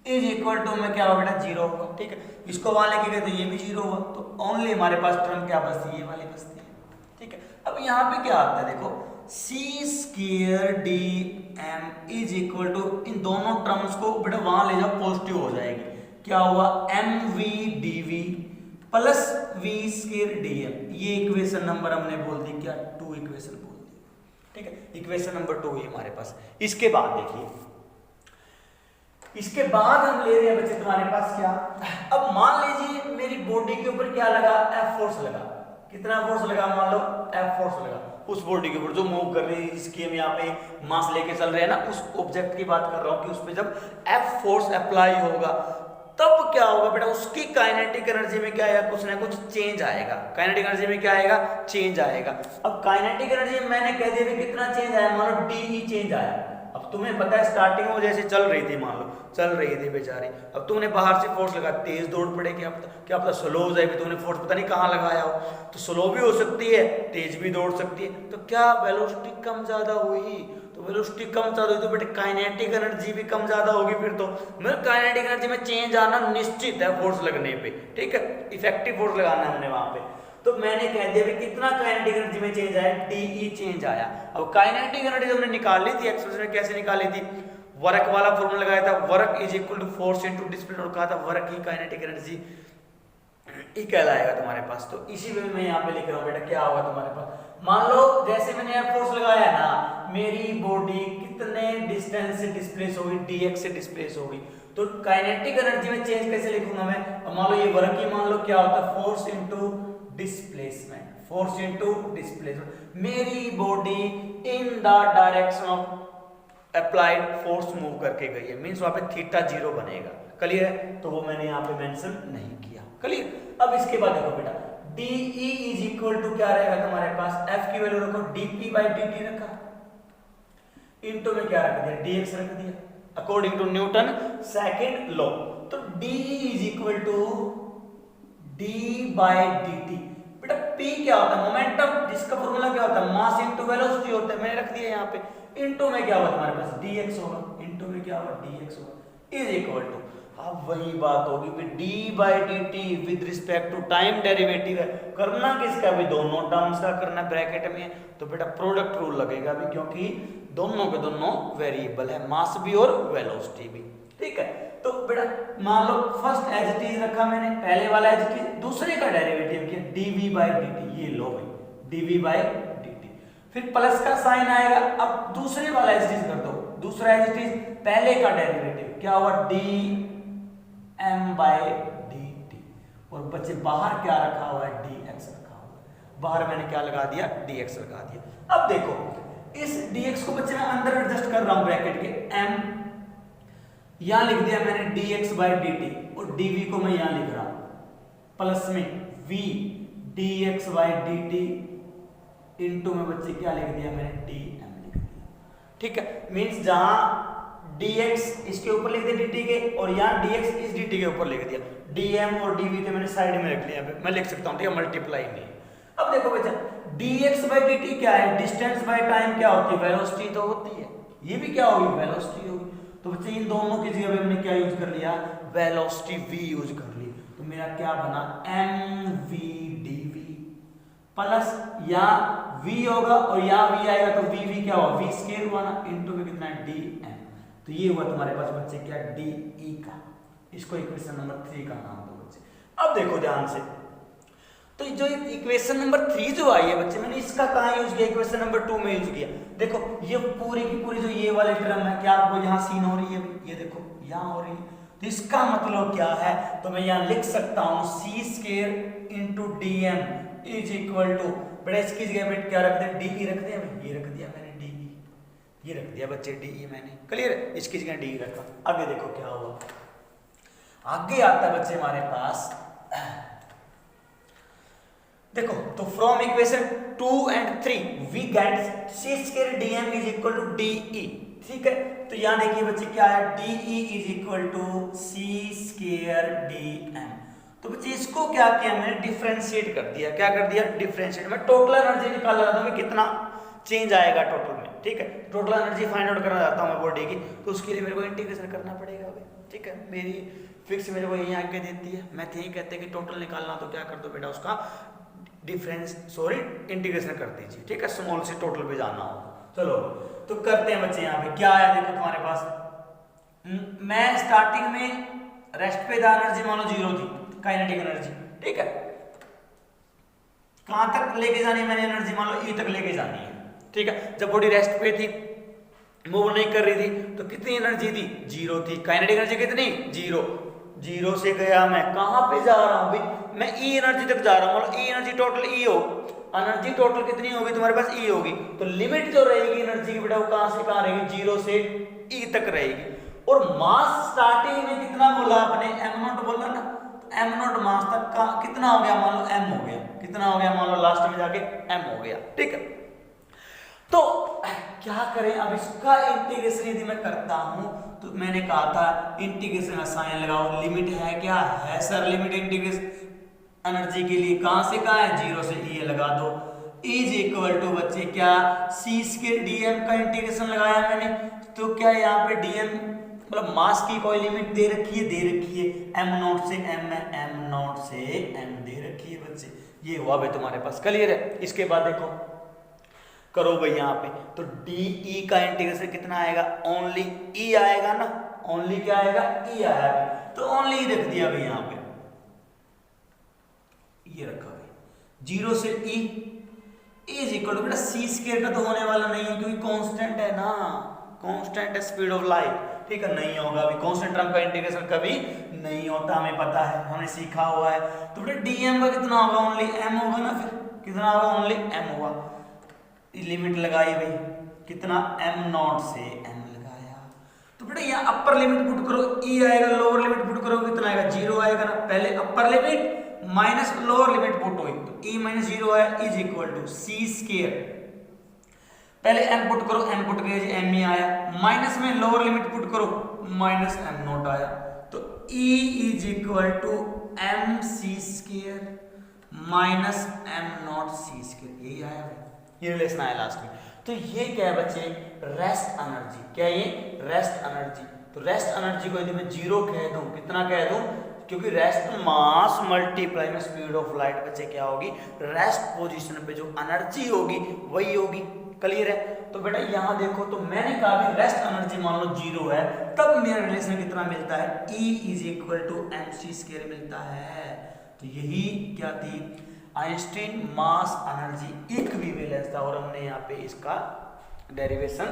इज इक्वल टू में क्या होगा बेटा, जीरो होगा, ठीक है, इसको वहां लेके गए तो ये भी जीरो हुआ, तो ओनली हमारे पास टर्म क्या बचती है, ये वाली बचती है, ठीक है। अब यहाँ पे क्या आता है, देखो c square dm is equal to, इन दोनों टर्म्स को बेटा वहां ले जाओ, पॉजिटिव हो जाएगी, क्या हुआ, mv dv plus v square dm, ये इक्वेशन नंबर हमने बोल दी क्या, 2 इक्वेशन बोल दी, ठीक है, इक्वेशन नंबर 2 है हमारे पास। इसके बाद देखिए, इसके बाद हम ले रहे हैं बच्चे तुम्हारे पास क्या, अब मान लीजिए मेरी बॉडी के ऊपर क्या लगा, F फोर्स लगा, कितना फोर्स लगा, मान लो F फोर्स लगा उस बॉडी के ऊपर जो मूव कर रही है, जिसकी हम यहाँ पे मास लेके चल रहे हैं ना, उस ऑब्जेक्ट की बात कर रहा हूँ कि उस पर जब F फोर्स अप्लाई होगा तब क्या होगा बेटा, उसकी काइनेटिक एनर्जी में क्या आएगा, कुछ ना कुछ चेंज आएगा, काइनेटिक एनर्जी में क्या आएगा, चेंज आएगा। अब काइनेटिक एनर्जी में मैंने कह दिया कितना चेंज आया, मान लो डी चेंज आया। अब तुम्हें पता है स्टार्टिंग में जैसे चल रही थी, मान लो चल रही थी बेचारी, अब तुमने बाहर से फोर्स लगा, तेज दौड़ पड़े, क्या पता स्लो हो जाए, तुमने फोर्स पता नहीं कहाँ लगाया हो, तो स्लो भी हो सकती है, तेज भी दौड़ सकती है, तो क्या वेलोसिटी कम ज्यादा हुई, तो वेलोसिटी कम ज्यादा हुई तो बेटे काइनेटिक एनर्जी भी कम ज्यादा होगी, फिर तो मतलब काइनेटिक एनर्जी में चेंज आना निश्चित है फोर्स लगने पे, ठीक है, इफेक्टिव फोर्स लगाना है हमने वहां पे। तो मैंने कह दिया भी कितना काइनेटिक एनर्जी में चेंज आया, डी चेंज आया। अब काइनेटिक एनर्जी हमने निकाल ली थी, एक्सप्रेशन में कैसे निकाली थी, वर्क वाला फॉर्मूला लगाया था, work is equal to force into displacement, और कहा था वर्क ही काइनेटिक एनर्जी ही कहलाएगा तुम्हारे पास। तो इसी वे में यहाँ पे लिख रहा हूँ बेटा, क्या होगा तुम्हारे पास, मान लो जैसे मैंने यहाँ फोर्स लगाया ना, मेरी बॉडी कितने डिस्टेंस से डिस्प्लेस होगी, dx से डिस्प्लेस होगी, तो काइनेटिक एनर्जी में चेंज कैसे लिखूंगा मैं, मान लो ये वर्क ही मान लो क्या होता है, force into displacement, force into displacement, मेरी body in the direction of applied force move करके गई है, मींस वहां पे थीटा 0 बनेगा, क्लियर है, तो वो मैंने यहाँ पे मेंशन नहीं किया, क्लियर। अब इसके बाद देखो बेटा, डी इज इक्वल टू क्या रहेगा तुम्हारे पास, एफ की वैल्यू रखो, डीपी बाई dt रखा, इनटू में क्या रख दिया, dx रख दिया, according to Newton second law. तो d is equal to d/dt। बेटा p क्या होता है? मोमेंटम, जिसका फॉर्मूला क्या होता है? मास इनटू वेलोसिटी होता है। मैंने रख दिया यहाँ पे। इनटू में क्या होगा तुम्हारे पास? dx होगा। इनटू में क्या होगा? dx होगा इज इक्वल टू, अब वही बात होगी कि d/dt with respect to time derivative है। करना किसका? भी दोनों टर्म्स का करना ब्रैकेट में। तो बेटा प्रोडक्ट रूल लगेगा भी, क्योंकि दोनों के दोनों वेरिएबल है, मास भी और वेलोसिटी भी। ठीक है, तो बेटा मान लो फर्स्ट एज इट इज रखा मैंने, पहले वाला एज इट इज, दूसरे का डेरिवेटिव किया dv/dt। ये लो भाई dv/dt, फिर प्लस का साइन आएगा। अब दूसरे वाला एज इट इज कर दो, दूसरा एज इट इज, पहले का डेरिवेटिव क्या हुआ? dm/dt। और बच्चे बाहर क्या रखा हुआ है? dx रखा हुआ है। बाहर मैंने क्या लगा दिया? dx लगा दिया। अब देखो इस dx को बच्चे मैं अंदर एडजस्ट कर रहा हूं ब्रैकेट के, m यहां लिख दिया मैंने dx/dt, और dv को मैं यहां लिख रहा हूं प्लस में v dx/dt इनटू में बच्चे क्या लिख दिया मैंने? dm लिख दिया। ठीक है, मींस जहां dx इसके ऊपर लिख दिया dt के, और यहां dx इस dt के ऊपर लिख दिया। dm और dv के मैंने साइड में रख लिया, मैं लिख सकता हूं, ठीक है, मल्टीप्लाई नहीं। अब देखो बच्चा dx/dt क्या है? डिस्टेंस बाय टाइम क्या होती है? वेलोसिटी तो होती है। ये भी क्या होगी? वेलोसिटी होगी। तो बच्चे इन दोनों की जगह पे हमने क्या यूज कर लिया? वेलोसिटी v यूज कर ली। तो मेरा क्या बना? mv dv प्लस या v होगा और यहाँ v आएगा तो v क्या होगा? v स्क्वायर हुआ ना, इनटू में कितना है? dm। तो ये हुआ तुम्हारे पास बच्चे क्या? de का। इसको इक्वेशन नंबर 3 का नाम दो बच्चे। अब देखो ध्यान से, तो जो इक्वेशन नंबर 3 जो आई है बच्चे, मैंने इसका कहाँ यूज किया? इक्वेशन नंबर 2 में यूज किया। देखो ये पूरी की पूरी जो ये वाली टर्म है, क्या आपको यहाँ सीन हो रही है? ये देखो यहाँ हो रही है। तो इसका मतलब क्या है? तो मैं यहाँ लिख सकता हूँ c square into dm is equal to, बड़ा इसकी जगह पे क्या रख दें? de रख दिया। ये रख दिया मैंने de, ये रख दिया बच्चे de मैंने। क्लियर? इसकी जगह de रखा। आगे देखो क्या हुआ। आगे आता है बच्चे हमारे पास, देखो तो from equation 2 and 3 we get c square dm is equal to de। ठीक है, तो यहां देखिए बच्चे क्या है? de is equal to c square dm। तो बच्चे इसको क्या किया मैंने? डिफरेंशिएट कर दिया। क्या कर दिया? डिफरेंशिएट। मैं टोटल एनर्जी निकाल रहा था कि कितना चेंज आएगा टोटल में। ठीक है, टोटल एनर्जी फाइंड आउट करना चाहता हूं मैं बॉडी की, तो उसके लिए मेरे को इंटीग्रेशन करना पड़ेगा। ठीक है, मेरी फिक्स मेरे को यही आगे देती है। मैथ यही कहते हैं कि टोटल निकालना, तो क्या कर दो बेटा? उसका इंटीग्रेशन कर दीजिए। ठीक है, स्मॉल से टोटल पे जाना हो। चलो तो करते हैं बच्चे। यहाँ पे क्या आया देखो तुम्हारे पास। मैं स्टार्टिंग में रेस्ट पे था, एनर्जी मान लो 0 थी, काइनेटिक एनर्जी। ठीक है, कहां तक लेके जानी है मैंने एनर्जी? मान लो E तक लेके जानी है। ठीक है, जब बॉडी रेस्ट पे थी, मूव नहीं कर रही थी, तो कितनी एनर्जी थी? 0 थी। काइनेटिक एनर्जी कितनी? 0। 0 से गया मैं कहां पे जा रहा हूं भाई? मैं E एनर्जी तक जा रहा हूं। मतलब E एनर्जी टोटल E हो, एनर्जी टोटल कितनी होगी तुम्हारे पास? E होगी। तो लिमिट जो रहेगी एनर्जी की बेटा, वो कहां से कहां रहेगी? 0 से E तक रहेगी। और मास स्टार्टिंग में कितना बोला आपने? m0 बोला ना, तो m0 मास तक का कितना हो गया? मान लो m हो गया। कितना हो गया? मान लो लास्ट में जाके m हो गया। ठीक है, तो क्या करें अब? इसका इंटीग्रेशन यदि मैं करता हूं, तो मैंने कहा था इंटीग्रेशन का साइन लगाओ। लिमिट है क्या? है सर लिमिट इंटीग्रेशन एनर्जी के लिए। कहां से कहां है? 0 से E लगा दो। इज इक्वल टू बच्चे क्या? c स्क्वायर dm का इंटीग्रेशन लगाया मैंने, तो क्या यहाँ पे dm मतलब मास की कोई लिमिट दे रखी है? दे रखी है। m0 से m है, m0 से m दे रखी है बच्चे। ये हुआ भाई तुम्हारे पास। क्लियर है? इसके बाद देखो करो भाई यहाँ पे, तो de का इंटीग्रेशन कितना आएगा? ओनली E आएगा ना। ओनली क्या आएगा? E आएगा। तो ओनली रख दिया भाई यहाँ पे, ये रखा भाई 0 से E इज इक्वल टू, बेटा c स्क्वायर का तो होने वाला नहीं है क्योंकि कांस्टेंट है ना, कांस्टेंट है स्पीड ऑफ लाइट। ठीक है, नहीं होगा अभी कांस्टेंट टर्म का इंटीग्रेशन कभी नहीं होता, हमें पता है, हमने सीखा हुआ है। तो बेटा dm का कितना होगा? ओनली m होगा ना। फिर कितना होगा? ओनली m होगा। लिमिट लगाई भाई, कितना? m0 से m लगाया। तो बेटा यहाँ अपर लिमिट पुट करो, E आएगा। लोअर लिमिट पुट करो, कितना आएगा? 0 आएगा ना। पहले upper limit minus lower limit put हुई, तो E माइनस 0 आया is equal to c square. पहले m पुट करो, m पुट किया m ही आया। माइनस में लोअर लिमिट पुट करो, माइनस m0 आया। तो E is equal to m c square minus m naught c square, यही आया है, ये रिलेशन आया लास्ट में। तो ये क्या है बच्चे, रेस्ट एनर्जी, क्या ये रेस्ट एनर्जी। तो रेस्ट एनर्जी को यदि मैं जीरो कह दूं, कितना कह दूं, क्योंकि रेस्ट मास मल्टीप्लाई में स्पीड ऑफ लाइट बच्चे क्या होगी, रेस्ट पोजीशन पे जो एनर्जी होगी वही होगी। क्लियर है। तो बेटा यहां देखो, तो मैंने कहा भी रेस्ट एनर्जी मान लो जीरो है, तब मेरा रिलेशन कितना मिलता है, E is equal to m c square मिलता है। तो यही क्या थी, आइंस्टीन मास एनर्जी इक्विवेलेंस था, और हमने यहाँ पे इसका डेरिवेशन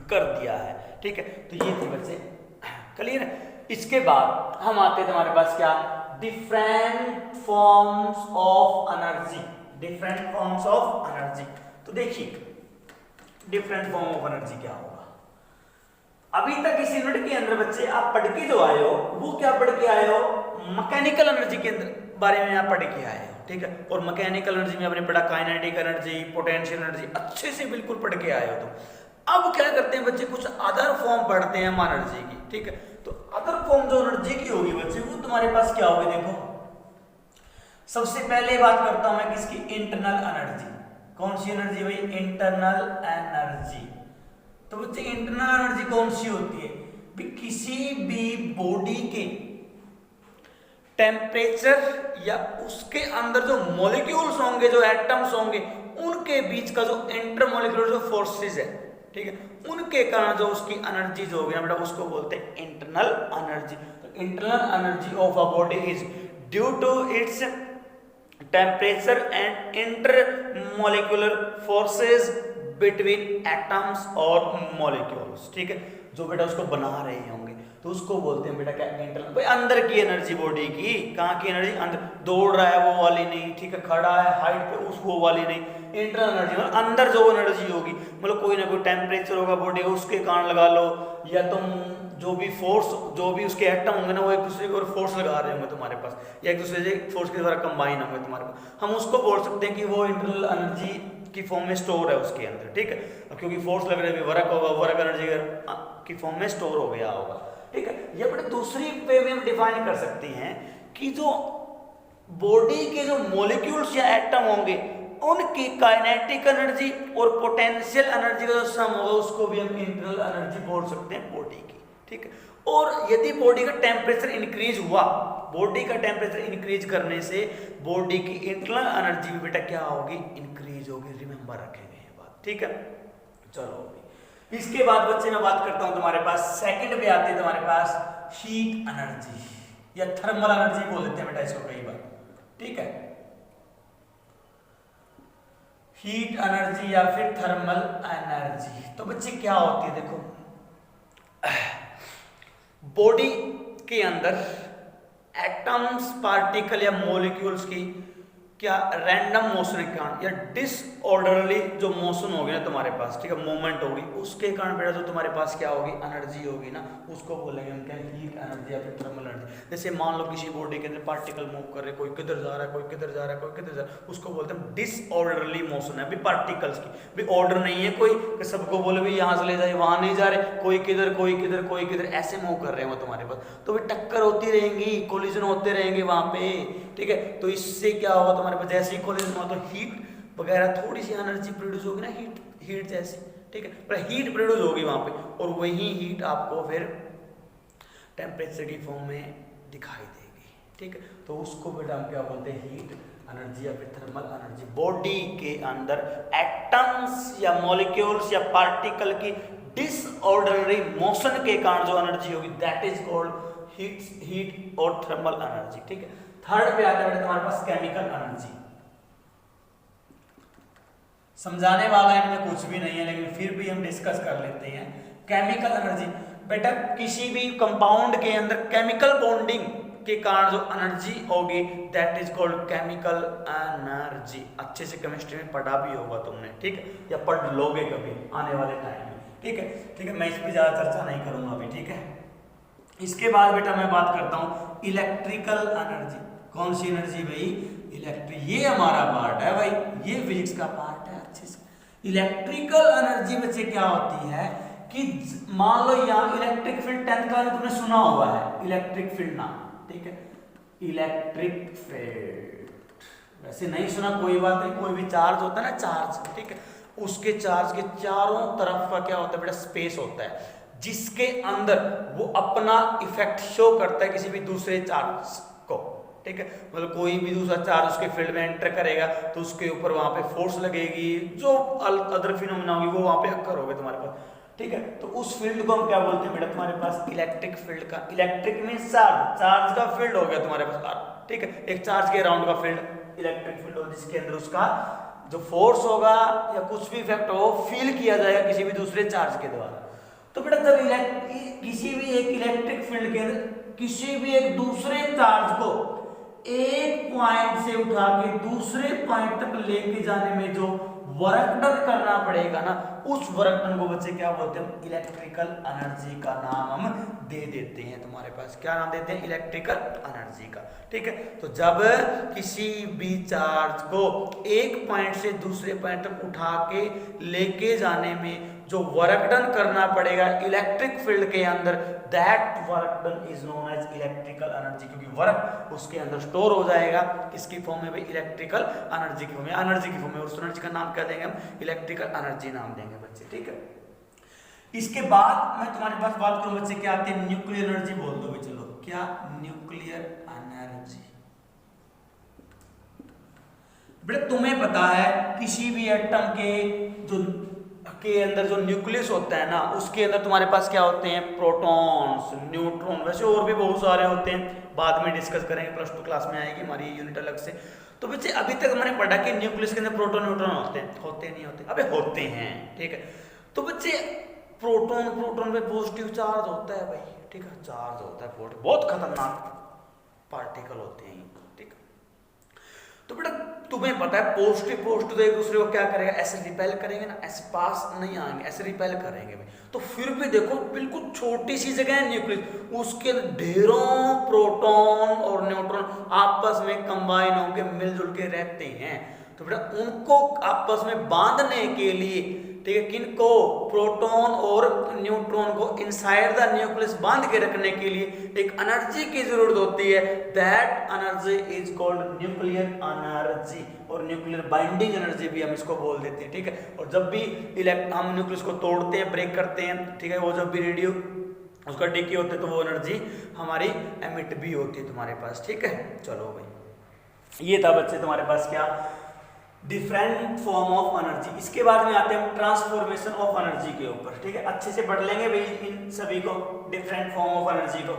कर दिया है। ठीक है, तो ये थी बच्चे क्लियर। इसके बाद हम आते हैं हमारे पास क्या, different forms of energy, different forms of energy. तो देखिए डिफरेंट फॉर्म ऑफ एनर्जी क्या होगा। अभी तक इस यूनिट के अंदर बच्चे आप पढ़ के जो आए हो, वो क्या पढ़ के आए हो, मैकेनिकल एनर्जी के अंदर बारे में आप पढ़ के आए हो। ठीक है, और मैकेनिकल एनर्जी में आपने पढ़ा काइनेटिक एनर्जी, पोटेंशियल एनर्जी, अच्छे से बिल्कुल पढ़ के आए हो। तो अब क्या करते हैं बच्चे, कुछ अदर फॉर्म पढ़ते हैं हम एनर्जी की। ठीक है, तो अदर फॉर्म जो एनर्जी की होगी बच्चे, वो तुम्हारे पास क्या होगी, देखो सबसे पहले बात करता हूं मैं किसकी, इंटरनल एनर्जी। कौन सी एनर्जी भाई, इंटरनल एनर्जी। तो बच्चे इंटरनल एनर्जी कौन सी होती है, भी किसी भी बॉडी के टेम्परेचर या उसके अंदर जो मॉलिक्यूल्स होंगे, जो एटम्स होंगे, उनके बीच का जो इंटरमॉलिक्यूलर जो फोर्सेस है, ठीक है, उनके कारण जो उसकी एनर्जी जो होगी ना बेटा, उसको बोलते हैं इंटरनल एनर्जी। तो internal energy of a body is due to its temperature and intermolecular forces between atoms और मॉलिक्यूल्स। ठीक है, जो बेटा उसको बना रहे होंगे, तो उसको बोलते हैं बेटा क्या, इंटरनल। भाई अंदर की एनर्जी बॉडी की, कहाँ की एनर्जी, अंदर दौड़ रहा है वो वाली नहीं, ठीक है, खड़ा है हाइट पे उस वो वाली नहीं। इंटरनल एनर्जी मतलब अंदर जो एनर्जी होगी, मतलब कोई ना कोई टेम्परेचर होगा बॉडी का, उसके कारण लगा लो, या तुम जो भी फोर्स, जो भी उसके एटम होंगे ना, वो एक दूसरे को फोर्स लगा रहे होंगे तुम्हारे पास, या एक दूसरे से फोर्स के द्वारा कंबाइन होंगे तुम्हारे पास, हम उसको बोल सकते हैं कि वो इंटरनल एनर्जी की फॉर्म में स्टोर है उसके अंदर। ठीक है, क्योंकि फोर्स लग रहे वर्क होगा, वर्क एनर्जी की फॉर्म में स्टोर हो गया होगा। ठीक है, ये अपने दूसरी वे में हम डिफाइन कर सकते हैं कि जो बॉडी के जो मॉलिक्यूल्स या एटम होंगे, उनकी काइनेटिक एनर्जी और पोटेंशियल एनर्जी का जो सम होगा, उसको भी हम इंटरनल एनर्जी बोल सकते हैं बॉडी की। ठीक है, और यदि बॉडी का टेम्परेचर इंक्रीज हुआ, बॉडी का टेम्परेचर इंक्रीज करने से बॉडी की इंटरनल एनर्जी भी बेटा क्या होगी, इंक्रीज होगी। रिमेंबर रखेंगे ये बात। ठीक है, चलो इसके बाद बच्चे मैं बात करता हूं तुम्हारे पास सेकंड पे आते हैं तुम्हारे पास हीट एनर्जी या थर्मल एनर्जी बोल देते हैं बेटा इसको कई बार। ठीक है, हीट एनर्जी या फिर थर्मल एनर्जी। तो बच्चे क्या होती है, देखो बॉडी के अंदर एटम्स, पार्टिकल या मॉलिक्यूल्स की क्या रैंडम मोशन के कारण या डिसऑर्डरली जो मोशन होगी ना तुम्हारे पास, ठीक है, मूवमेंट होगी, उसके कारण बेटा जो तुम्हारे पास क्या होगी, एनर्जी होगी ना, उसको बोलेंगे हम क्या, हीट एनर्जी या फिर थर्मल एनर्जी। जैसे मान लो किसी बॉडी के अंदर पार्टिकल मूव कर रहे, कोई किधर जा रहा है, कोई किधर जा रहा है, कोई किधर जा रहा है, उसको बोलते हैं डिसऑर्डरली मोशन है। अभी पार्टिकल्स की भी ऑर्डर नहीं है कोई कि सबको बोले भाई यहाँ से ले जाए, वहां नहीं जा रहे, कोई किधर कोई किधर कोई किधर, ऐसे मूव कर रहे हैं वो तुम्हारे पास, तो भी टक्कर होती रहेंगी, कोलिजन होते रहेंगे वहां पे। ठीक है, तो इससे क्या होगा तुम्हारे पास, जैसे ही कोलिजन हुआ तो हीट वगैरह थोड़ी सी एनर्जी प्रोड्यूस होगी ना, हीट जैसी। ठीक है, पर हीट प्रोड्यूस होगी वहां पे, और वही हीट आपको फिर टेम्परेचर की फॉर्म में दिखाई देगी। ठीक है, तो उसको बेटा हम क्या बोलते हैं, हीट एनर्जी या फिर थर्मल एनर्जी। बॉडी के अंदर एटम्स या मॉलिक्यूल्स या पार्टिकल की डिसऑर्डरली मोशन के कारण जो एनर्जी होगी, दैट इज कॉल्ड हीट और थर्मल एनर्जी। ठीक है, थर्ड पे आता है तुम्हारे पास केमिकल एनर्जी। समझाने वाला इनमें कुछ भी नहीं है, लेकिन फिर भी हम डिस्कस कर लेते हैं। केमिकल एनर्जी बेटा किसी भी कंपाउंड के अंदर केमिकल बॉन्डिंग के कारण जो एनर्जी होगी, that is called chemical energy. अच्छे से केमिस्ट्री में पढ़ा भी होगा तुमने, ठीक है, या पढ़ लोगे कभी आने वाले टाइम में। ठीक है, ठीक है, मैं इस पर ज्यादा चर्चा नहीं करूंगा अभी। ठीक है, इसके बाद बेटा मैं बात करता हूं इलेक्ट्रिकल एनर्जी। कौन सी एनर्जी भाई, इलेक्ट्रिक, ये हमारा पार्ट है भाई, ये फिजिक्स का पार्ट है अच्छे से। इलेक्ट्रिकल एनर्जी बच्चे क्या होती है, कि मान लो यहाँ इलेक्ट्रिक फील्ड 10th क्लास में तुमने सुना हुआ है इलेक्ट्रिक फील्ड नाम, ठीक है, इलेक्ट्रिक फील्ड, वैसे नहीं सुना कोई बात नहीं, कोई भी चार्ज होता है ना चार्ज, ठीक है, उसके चार्ज के चारों तरफ का क्या होता है बेटा स्पेस होता है, जिसके अंदर वो अपना इफेक्ट शो करता है किसी भी दूसरे चार्ज को, ठीक है, मतलब कोई भी दूसरा चार्ज उसके फील्ड में एंटर करेगा तो उसके ऊपर वहां पे फोर्स लगेगी, जो अदर फिनोमेना होगी वो वहां पे अक्कर होगी तुम्हारे पास, ठीक है, तो उस फील्ड को हम क्या बोलते हैं बेटा तुम्हारे पास इलेक्ट्रिक फील्ड का, इलेक्ट्रिक मींस चार्ज, चार्ज का फील्ड हो गया तुम्हारे पास, ठीक है, एक चार्ज के अराउंड का फील्ड इलेक्ट्रिक फील्ड हो जिसके अंदर उसका जो फोर्स होगा या कुछ भी इफेक्ट हो फील किया जाएगा किसी भी दूसरे चार्ज के द्वारा। तो बेटा जब किसी भी एक इलेक्ट्रिक फील्ड के अंदर किसी भी एक दूसरे चार्ज को एक पॉइंट से उठा के दूसरे पॉइंट तक लेके जाने में जो वर्क डन करना पड़ेगा ना, उस वर्क डन को बच्चे क्या बोलते हैं, इलेक्ट्रिकल एनर्जी का नाम हम दे देते हैं। तुम्हारे पास क्या नाम देते हैं, इलेक्ट्रिकल एनर्जी का, ठीक है। तो जब किसी भी चार्ज को एक पॉइंट से दूसरे पॉइंट तक उठा के लेके जाने में जो वर्क डन करना पड़ेगा इलेक्ट्रिक फील्ड के अंदर, that work done is known as electrical energy, क्योंकि वर्क उसके अंदर स्टोर हो जाएगा किसकी फॉर्म में भाई, इलेक्ट्रिकल एनर्जी की फॉर्म में, एनर्जी की फॉर्म में, उस एनर्जी का नाम क्या देंगे हम, इलेक्ट्रिकल एनर्जी नाम देंगे बच्चे, ठीक है। इसके बाद मैं तुम्हारे पास बात करूं बच्चे, क्या आते हैं, न्यूक्लियर एनर्जी बोल दो भाई, चलो क्या, न्यूक्लियर एनर्जी। बेटा तुम्हें पता है किसी भी एटम के अंदर जो न्यूक्लियस होता है ना, उसके अंदर तुम्हारे पास क्या होते हैं, प्रोटॉन्स, न्यूट्रॉन, वैसे और भी बहुत सारे होते हैं, बाद में डिस्कस करेंगे, प्लस 2 क्लास में आएगी हमारी यूनिट अलग से। तो बच्चे अभी तक मैंने पढ़ा कि न्यूक्लियस के अंदर प्रोटॉन न्यूट्रॉन होते नहीं होते, अबे होते हैं, ठीक है। तो बच्चे प्रोटॉन पे पॉजिटिव चार्ज होता है भाई, ठीक है, चार्ज होता है, बहुत खतरनाक पार्टिकल होते हैं, ठीक है। तो बेटा तुम्हें पता है पॉजिटिव तो एक दूसरे को क्या करेगा, ऐसे रिपेल करेंगे ना, ऐसे पास नहीं आएंगे, ऐसे रिपेल करेंगे भाई। तो फिर भी देखो बिल्कुल छोटी सी जगह है न्यूक्लियस, उसके ढेरों प्रोटॉन और न्यूट्रॉन आपस में कंबाइन होकर मिलजुल के रहते हैं। तो बेटा उनको आपस में बांधने के लिए, ठीक है, किनको, प्रोटॉन और न्यूट्रॉन को इनसाइड द न्यूक्लियस बांध के रखने के लिए एक एनर्जी की जरूरत होती है, that energy is called nuclear energy, और न्यूक्लियर बाइंडिंग एनर्जी भी हम इसको बोल देते हैं, ठीक है। और जब भी हम न्यूक्लियस को तोड़ते हैं, ब्रेक करते हैं, ठीक है, वो जब भी रेडियो उसका डिके होते हैं तो वो एनर्जी हमारी एमिट भी होती है तुम्हारे पास, ठीक है। चलो भाई ये था बच्चे तुम्हारे पास क्या, डिफरेंट फॉर्म ऑफ एनर्जी। इसके बाद में आते हैं ट्रांसफॉर्मेशन ऑफ एनर्जी के ऊपर, ठीक है, अच्छे से पढ़ लेंगे भाई इन सभी को, डिफरेंट फॉर्म ऑफ एनर्जी को,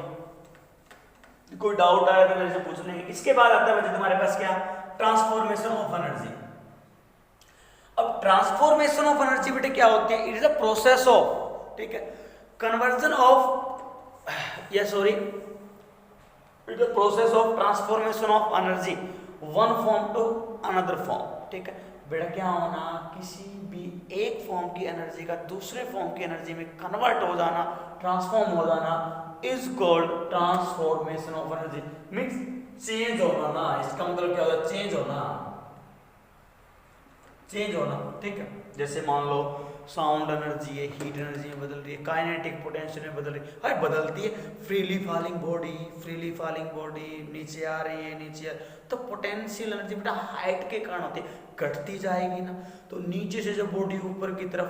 कोई डाउट आया तो मेरे से पूछ लेंगे। इसके बाद आता है बच्चे तुम्हारे पास क्या, ट्रांसफॉर्मेशन ऑफ एनर्जी। अब ट्रांसफॉर्मेशन ऑफ एनर्जी बेटे क्या होती है, it is a process of, ठीक है, कन्वर्जन ऑफ, या sorry, it is a process of transformation of energy one form to another form, ठीक है। बेटा क्या होना, किसी भी एक फॉर्म की एनर्जी का दूसरे फॉर्म की एनर्जी में कन्वर्ट हो जाना, ट्रांसफॉर्म हो जाना, is called transformation of energy, means change होना ना, इसका मतलब क्या होता है, चेंज होना, ठीक है। जैसे मान लो साउंड एनर्जी है, हीट एनर्जी में बदल रही है, काइनेटिक पोटेंशियल में बदल रही है, अरे बदलती है, फ्रीली फॉलिंग बॉडी नीचे आ रही है, नीचे तो पोटेंशियल एनर्जी बेटा हाइट के कारण होती है, घटती जाएगी ना, तो नीचे से जब बॉडी ऊपर की तरफ,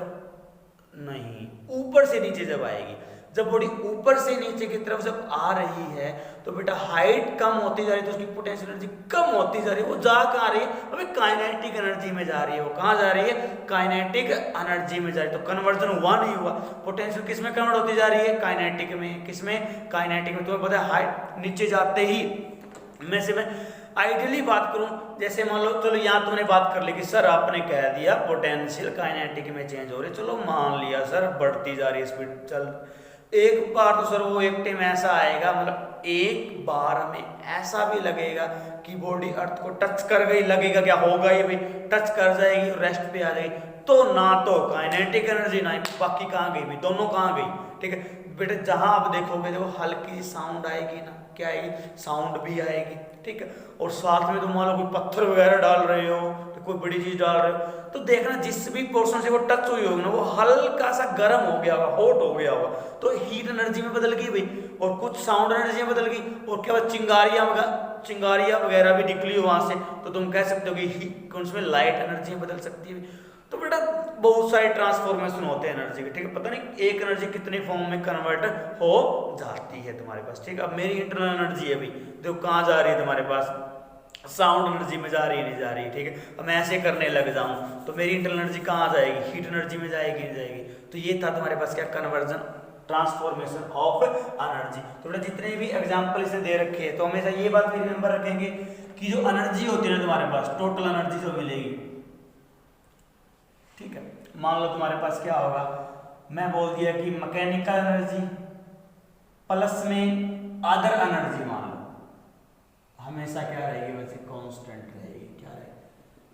नहीं ऊपर से नीचे जब आएगी, जब बॉडी ऊपर से नीचे की तरफ जब आ रही है तो बेटा हाइट कम होती जा रही है, तो उसकी पोटेंशियल एनर्जी कम होती जा रही है, वो जा कहाँ रही है, अभी काइनेटिक एनर्जी में जा रही है, वो कहाँ जा रही है, काइनेटिक एनर्जी में जा रही है। तो कन्वर्जन हुआ नहीं हुआ, पोटेंशियल किस में कन्वर्ट होती जा रही है, काइनेटिक में, किस में, काइनेटिक में। तुम्हें पता है हाइट नीचे जाते ही, मैं आइडियली बात करूं, जैसे मान लो, चलो यहाँ तुमने बात कर ली कि सर आपने कह दिया पोटेंशियल काइनेटिक में चेंज हो रही है, चलो मान लिया सर बढ़ती जा रही है स्पीड, चल एक बार तो सर वो एक टाइम ऐसा आएगा, मतलब एक बार हमें ऐसा भी लगेगा कि बॉडी अर्थ को टच कर गई, लगेगा क्या होगा ये भाई, टच कर जाएगी और रेस्ट पे आ जाएगी, तो ना तो काइनेटिक एनर्जी ना बाकी कहाँ गई भाई, दोनों कहाँ गई, ठीक है बेटे। जहां आप देखोगे देखो हल्की साउंड आएगी ना, क्या आएगी, साउंड भी आएगी, ठीक है। और साथ में तुम मान लो कोई पत्थर वगैरह डाल रहे हो, तो कोई बड़ी चीज डाल रहे हो, तो देखना जिस भी पोर्शन से वो टच हुई होगी ना वो हल्का सा गर्म हो गया होगा, हॉट हो गया होगा, तो हीट एनर्जी में बदल गई भाई। और कुछ साउंड एनर्जी में बदल गई, और क्या चिंगारियां वगैरह भी निकली हो वहां से, तो तुम कह सकते हो कि उसमें लाइट एनर्जी में बदल सकती है। तो बेटा बहुत सारे ट्रांसफॉर्मेशन होते हैं एनर्जी के, ठीक है। पता नहीं एक एनर्जी कितने फॉर्म में कन्वर्ट हो जाती है तुम्हारे पास, ठीक है। अब मेरी इंटरनल एनर्जी है अभी देखो कहाँ जा रही है तुम्हारे पास, साउंड एनर्जी में जा रही है, नहीं जा रही, ठीक है। अब मैं ऐसे करने लग जाऊं तो मेरी इंटरनल एनर्जी कहाँ जाएगी, हीट एनर्जी में जाएगी, नहीं जाएगी। तो ये था तुम्हारे पास क्या, कन्वर्जन ट्रांसफॉर्मेशन ऑफ एनर्जी। तो बेटा जितने भी एग्जांपल इसे दे रखे हैं तो हमेशा ये बात भी रिमेंबर रखेंगे कि जो एनर्जी होती है ना तुम्हारे पास, टोटल एनर्जी जो मिलेगी, ठीक है। मान लो तुम्हारे पास क्या होगा, मैं बोल दिया कि मैकेनिकल एनर्जी प्लस में अदर एनर्जी, मान लो हमेशा क्या रहेगी वैसे, कांस्टेंट रहेगी, क्या रहेगी,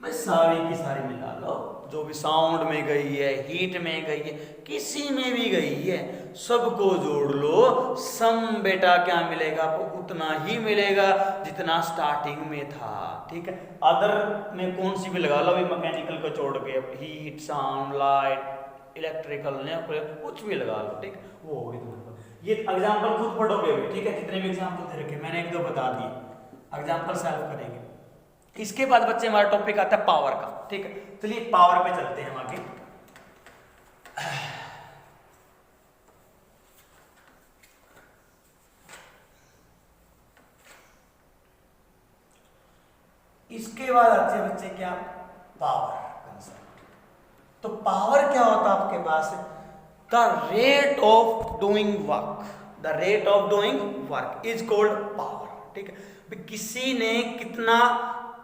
मैं सारी की सारी मिला लो, जो भी साउंड में गई है, हीट में गई है, किसी में भी गई है, सबको जोड़ लो, सम बेटा क्या मिलेगा आपको, उतना ही मिलेगा जितना स्टार्टिंग में था, ठीक है। अदर में कौन सी भी लगा लो, अभी मैकेनिकल को छोड़ के, heat, sound, light, electrical, nuclear, कुछ भी लगा लो, ठीक, वो होगी तुम्हारे पास। ये एग्जाम्पल खुद पढ़ोगे, ठीक है, जितने भी एग्जाम्पल दे रखे मैंने एक दो बता दिए, एग्जाम्पल सॉल्व करेंगे। इसके बाद बच्चे हमारा टॉपिक आता है पावर का, ठीक है। चलिए पावर पे चलते हैं हम आगे। इसके बाद आते हैं बच्चे क्या, पावर कंसेप्ट। तो पावर क्या होता है आपके पास, the rate of doing work, the rate of doing work is called power, ठीक है। किसी ने कितना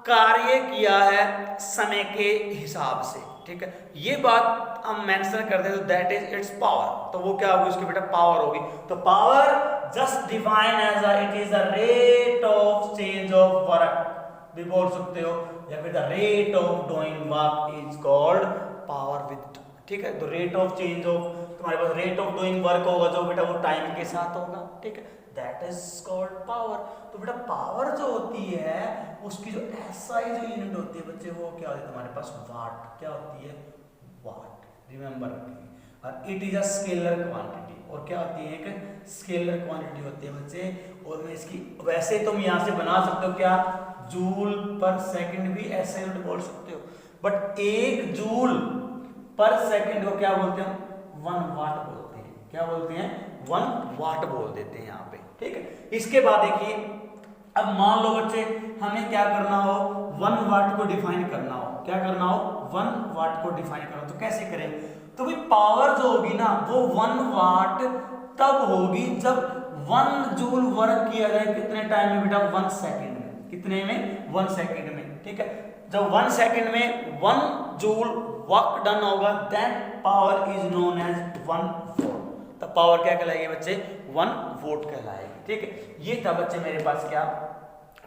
कार्य किया है समय के हिसाब से, ठीक है, ये बात हम मेंशन करते हैं, तो दैट इज इट्स पावर। तो वो क्या होगी उसकी बेटा, पावर होगी। तो power just define as it is the rate of change of work भी बोल सकते हो, या फिर the rate of doing work is called power with, ठीक है। तो रेट ऑफ चेंज ऑफ, तुम्हारे पास रेट ऑफ डूइंग वर्क होगा जो बेटा वो टाइम के साथ होगा, ठीक है, दैट इज कॉल्ड पावर। तो बेटा पावर जो होती है उसकी जो एसआई जो यूनिट होती है बच्चे, वो क्या होती है तुम्हारे पास, वाट, क्या होती है, वाट, रिमेंबर रखिए। और it is a scalar quantity, और क्या होती है, एक स्केलर क्वांटिटी होती है बच्चे। और मैं इसकी वैसे तुम यहाँ से बना सकते हो क्या, जूल पर सेकंड भी ऐसे यूनिट बोल सकते हो, बट एक जूल पर सेकंड को क्या बोलते हैं, 1 वाट बोलते हैं, क्या बोलते हैं, 1 वाट बोल देते हैं यहाँ पे, ठीक है। इसके बाद देखिए, अब मान लो बच्चे हमें क्या करना हो, 1 वाट को डिफाइन करना हो, क्या करना हो, 1 वाट को डिफाइन करना हो, तो कैसे करें, तो भाई पावर जो होगी ना वो 1 वाट तब होगी जब 1 जूल वर्क किया जाए, कितने टाइम में बेटा, 1 सेकंड में, कितने में, 1 सेकंड में, ठीक है। जब 1 सेकंड में 1 जूल वर्क डन होगा, then power is known as 1 volt. तब पावर क्या कहलाएगी बच्चे, 1 वोल्ट कहलाएगी, ठीक है। ये था बच्चे मेरे पास क्या,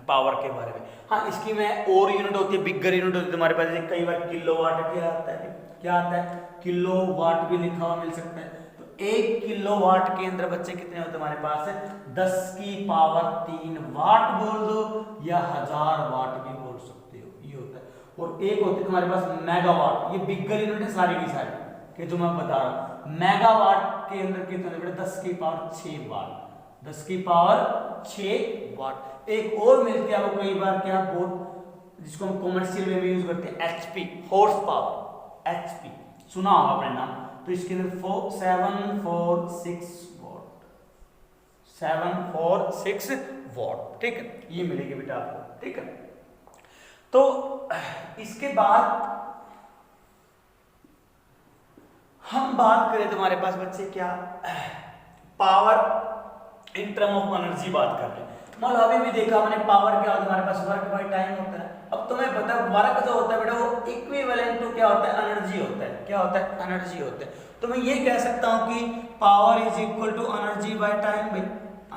पावर के बारे में। हाँ, इसकी मैं और यूनिट होती है, बिगर यूनिट होती है तुम्हारे पास, जैसे कई बार किलोवाट क्या आता है, क्या आता है, किलोवाट भी लिखा हुआ मिल सकता है। तो 1 किलोवाट के अंदर बच्चे कितने होते हैं हमारे पास, 10 की पावर 3 वाट बोल दो, या 1000 वाट भी बोल सकते हो, ये होता है। और एक होती है तुम्हारे पास मेगावाट, ये बिगर यूनिट है सारी की सारी, कि जो मैं बता रहा हूँ। मेगावाट के अंदर कितने बेटा, 10 की पावर 6 वाट, 10 की पावर 6 वाट। एक और मिलती है आपको कई बार क्या, बहुत जिसको हम कॉमर्शियल में भी यूज करते हैं, एचपी, हॉर्स पावर, एचपी सुना होगा आपने नाम। तो इसके अंदर 746 वाट, 746 वाट, ठीक है, ये मिलेगी बेटा आपको, ठीक है। तो इसके बाद हम बात करें तुम्हारे पास बच्चे क्या, power in term of energy बात कर रहे हैं। मान लो अभी भी देखा हमने पावर क्या होता है हमारे पास, वर्क बाय टाइम होता है। अब तुम्हें पता है वर्क जो होता है बेटा वो इक्विवेलेंट टू क्या होता है, एनर्जी होता है, क्या होता है, एनर्जी होता है। तो मैं ये कह सकता हूं कि power is equal to energy by time, भाई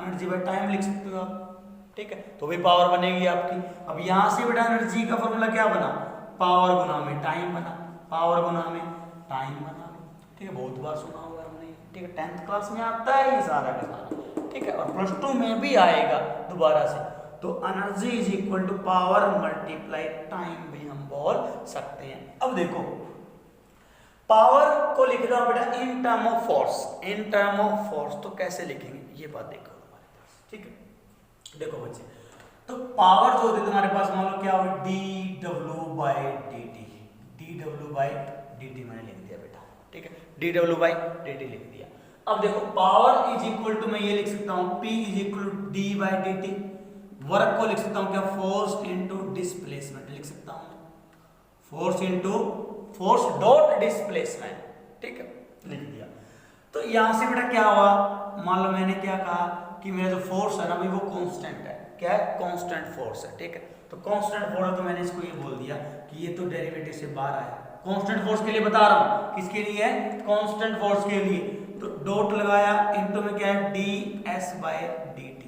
एनर्जी बाय टाइम लिख सकते हो आप, ठीक है। तो भी पावर बनेगी आपकी। अब यहां से बेटा एनर्जी का फॉर्मूला क्या बना, पावर गुना में टाइम बना। पावर गुना में टाइम बना लो, ठीक है, बहुत बार सुना होगा हमने, ठीक है, 10th क्लास में आता है ये सारा का सारा, ठीक है, और +2 में भी आएगा दोबारा से। तो energy is equal to power multiply time भी हम बोल सकते हैं। अब देखो पावर को लिख रहा हूं बेटा in term of force, in term of force तो कैसे लिखेंगे ये बात देखो हमारे पास, ठीक है। देखो बच्चे, तो पावर जो होती है तुम्हारे पास मान लो क्या हो, dw/dt, dw/dt मैंने लिख दिया बेटा, ठीक है, dw/dt लिख दिया। अब देखो पावर इज इक्वल टू मैं ये लिख सकता हूं P is equal to d/dt, work को लिख सकता हूं क्या, फोर्स इनटू डिस्प्लेसमेंट लिख सकता हूं, force into force dot displacement, ठीक है, लिख दिया। तो यहां से बेटा क्या हुआ, मान लो मैंने क्या कहा कि मेरा जो फोर्स है ना भाई वो कांस्टेंट है, क्या है, कांस्टेंट फोर्स है, ठीक है। तो कांस्टेंट फोर्स है तो मैंने इसको ये बोल दिया कि ये तो डेरिवेटिव से बाहर आया, कांस्टेंट फोर्स के लिए बता रहा हूं, किसके लिए है, कांस्टेंट फोर्स के लिए। तो डॉट लगाया, इनटू में क्या है, ds/dt,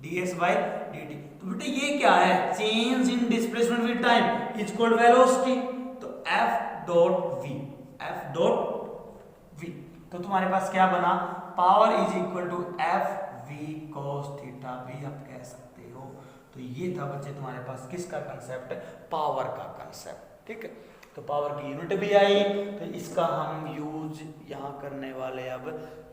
ds/dt। तो बेटा ये क्या है, change in displacement with time is equal to velocity, तो F.v, F.v। तो तुम्हारे पास क्या बना, power is equal to FV cos theta भी आप कह सकते हो। तो ये था बच्चे तुम्हारे पास किसका कंसेप्ट, पावर का कंसेप्ट, ठीक है। तो पावर की यूनिट भी आई, तो इसका हम यूज यहाँ करने वाले अब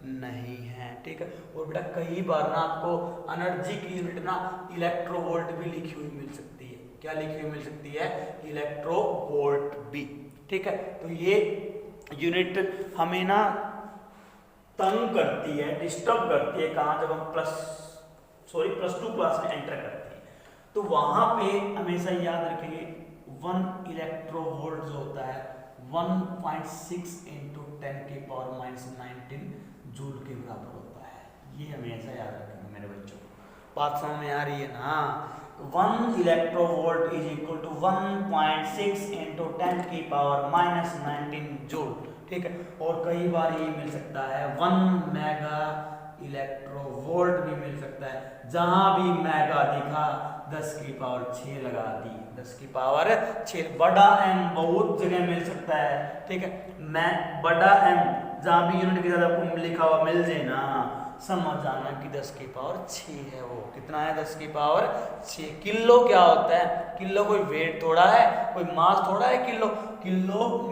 नहीं हैं, ठीक है। और बेटा कई बार ना आपको एनर्जी की यूनिट ना इलेक्ट्रोवोल्ट भी लिखी हुई मिल सकती है, क्या लिखी हुई मिल सकती है, इलेक्ट्रोवोल्ट भी, ठीक है। तो ये यूनिट हमें ना तंग करती है, डिस्टर्ब करती है, कहाँ, जब हम +2 क्लास में एंटर करते हैं, तो वहां पे हमेशा याद रखेंगे 1 इलेक्ट्रोवोल्ट जो होता है 1.6 × 10⁻⁻19 जूल के बराबर होता है, ये हमेशा याद रखेंगे मेरे बच्चों। बात समझ में आ रही है ना, 1 electronvolt is equal to 1.6 × 10⁻⁻19 joule, ठीक है। और कई बार ये मिल सकता है 1 मेगा इलेक्ट्रोवोल्ट भी मिल सकता है, जहां भी मेगा दिखा 10⁶ लगा दी, 10⁶ बड़ा M बहुत जगह मिल सकता है, ठीक है। मैं बड़ा M जहां भी यूनिट के साथ आपको लिखा हुआ मिल जाए ना, समझ जाना कि 10⁶ है, वो कितना है, 10⁶ किलो क्या होता है, किलो कोई वेट थोड़ा है, कोई मास थोड़ा है, किलो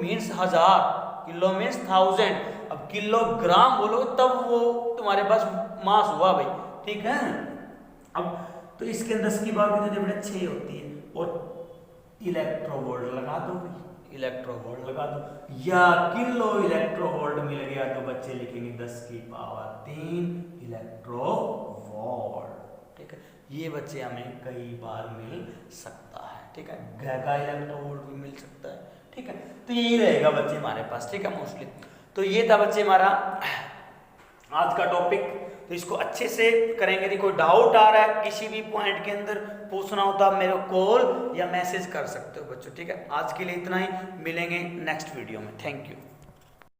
मीन्स 1000, किलो मीन्स 1000, अब किलोग्राम बोलो तब वो तुम्हारे पास मास हुआ भाई, ठीक है। अब तो इसके अंदर 10⁶ होती है, और इलेक्ट्रोवोल्ट लगा दो भाई, इलेक्ट्रोवोल्ट लगा दो, या किलो इलेक्ट्रोवोल्ट मिल गया तो बच्चे लिखेंगे 10⁻³ इलेक्ट्रोवोल्ट, ठीक है। ये बच्चे हमें कई बार मिल सकता है, ठीक है, गैगा इलेक्ट्रोवोल्ट भी मिल सकता है, ठीक है। तो यही रहेगा बच्चे हमारे पास, ठीक है, मोस्टली। तो ये था बच्चे हमारा आज का टॉपिक, तो इसको अच्छे से करेंगे। यदि कोई डाउट आ रहा है किसी भी पॉइंट के अंदर पूछना हो तो आप मेरे को कॉल या मैसेज कर सकते हो बच्चों, ठीक है। आज के लिए इतना ही, मिलेंगे नेक्स्ट वीडियो में, थैंक यू।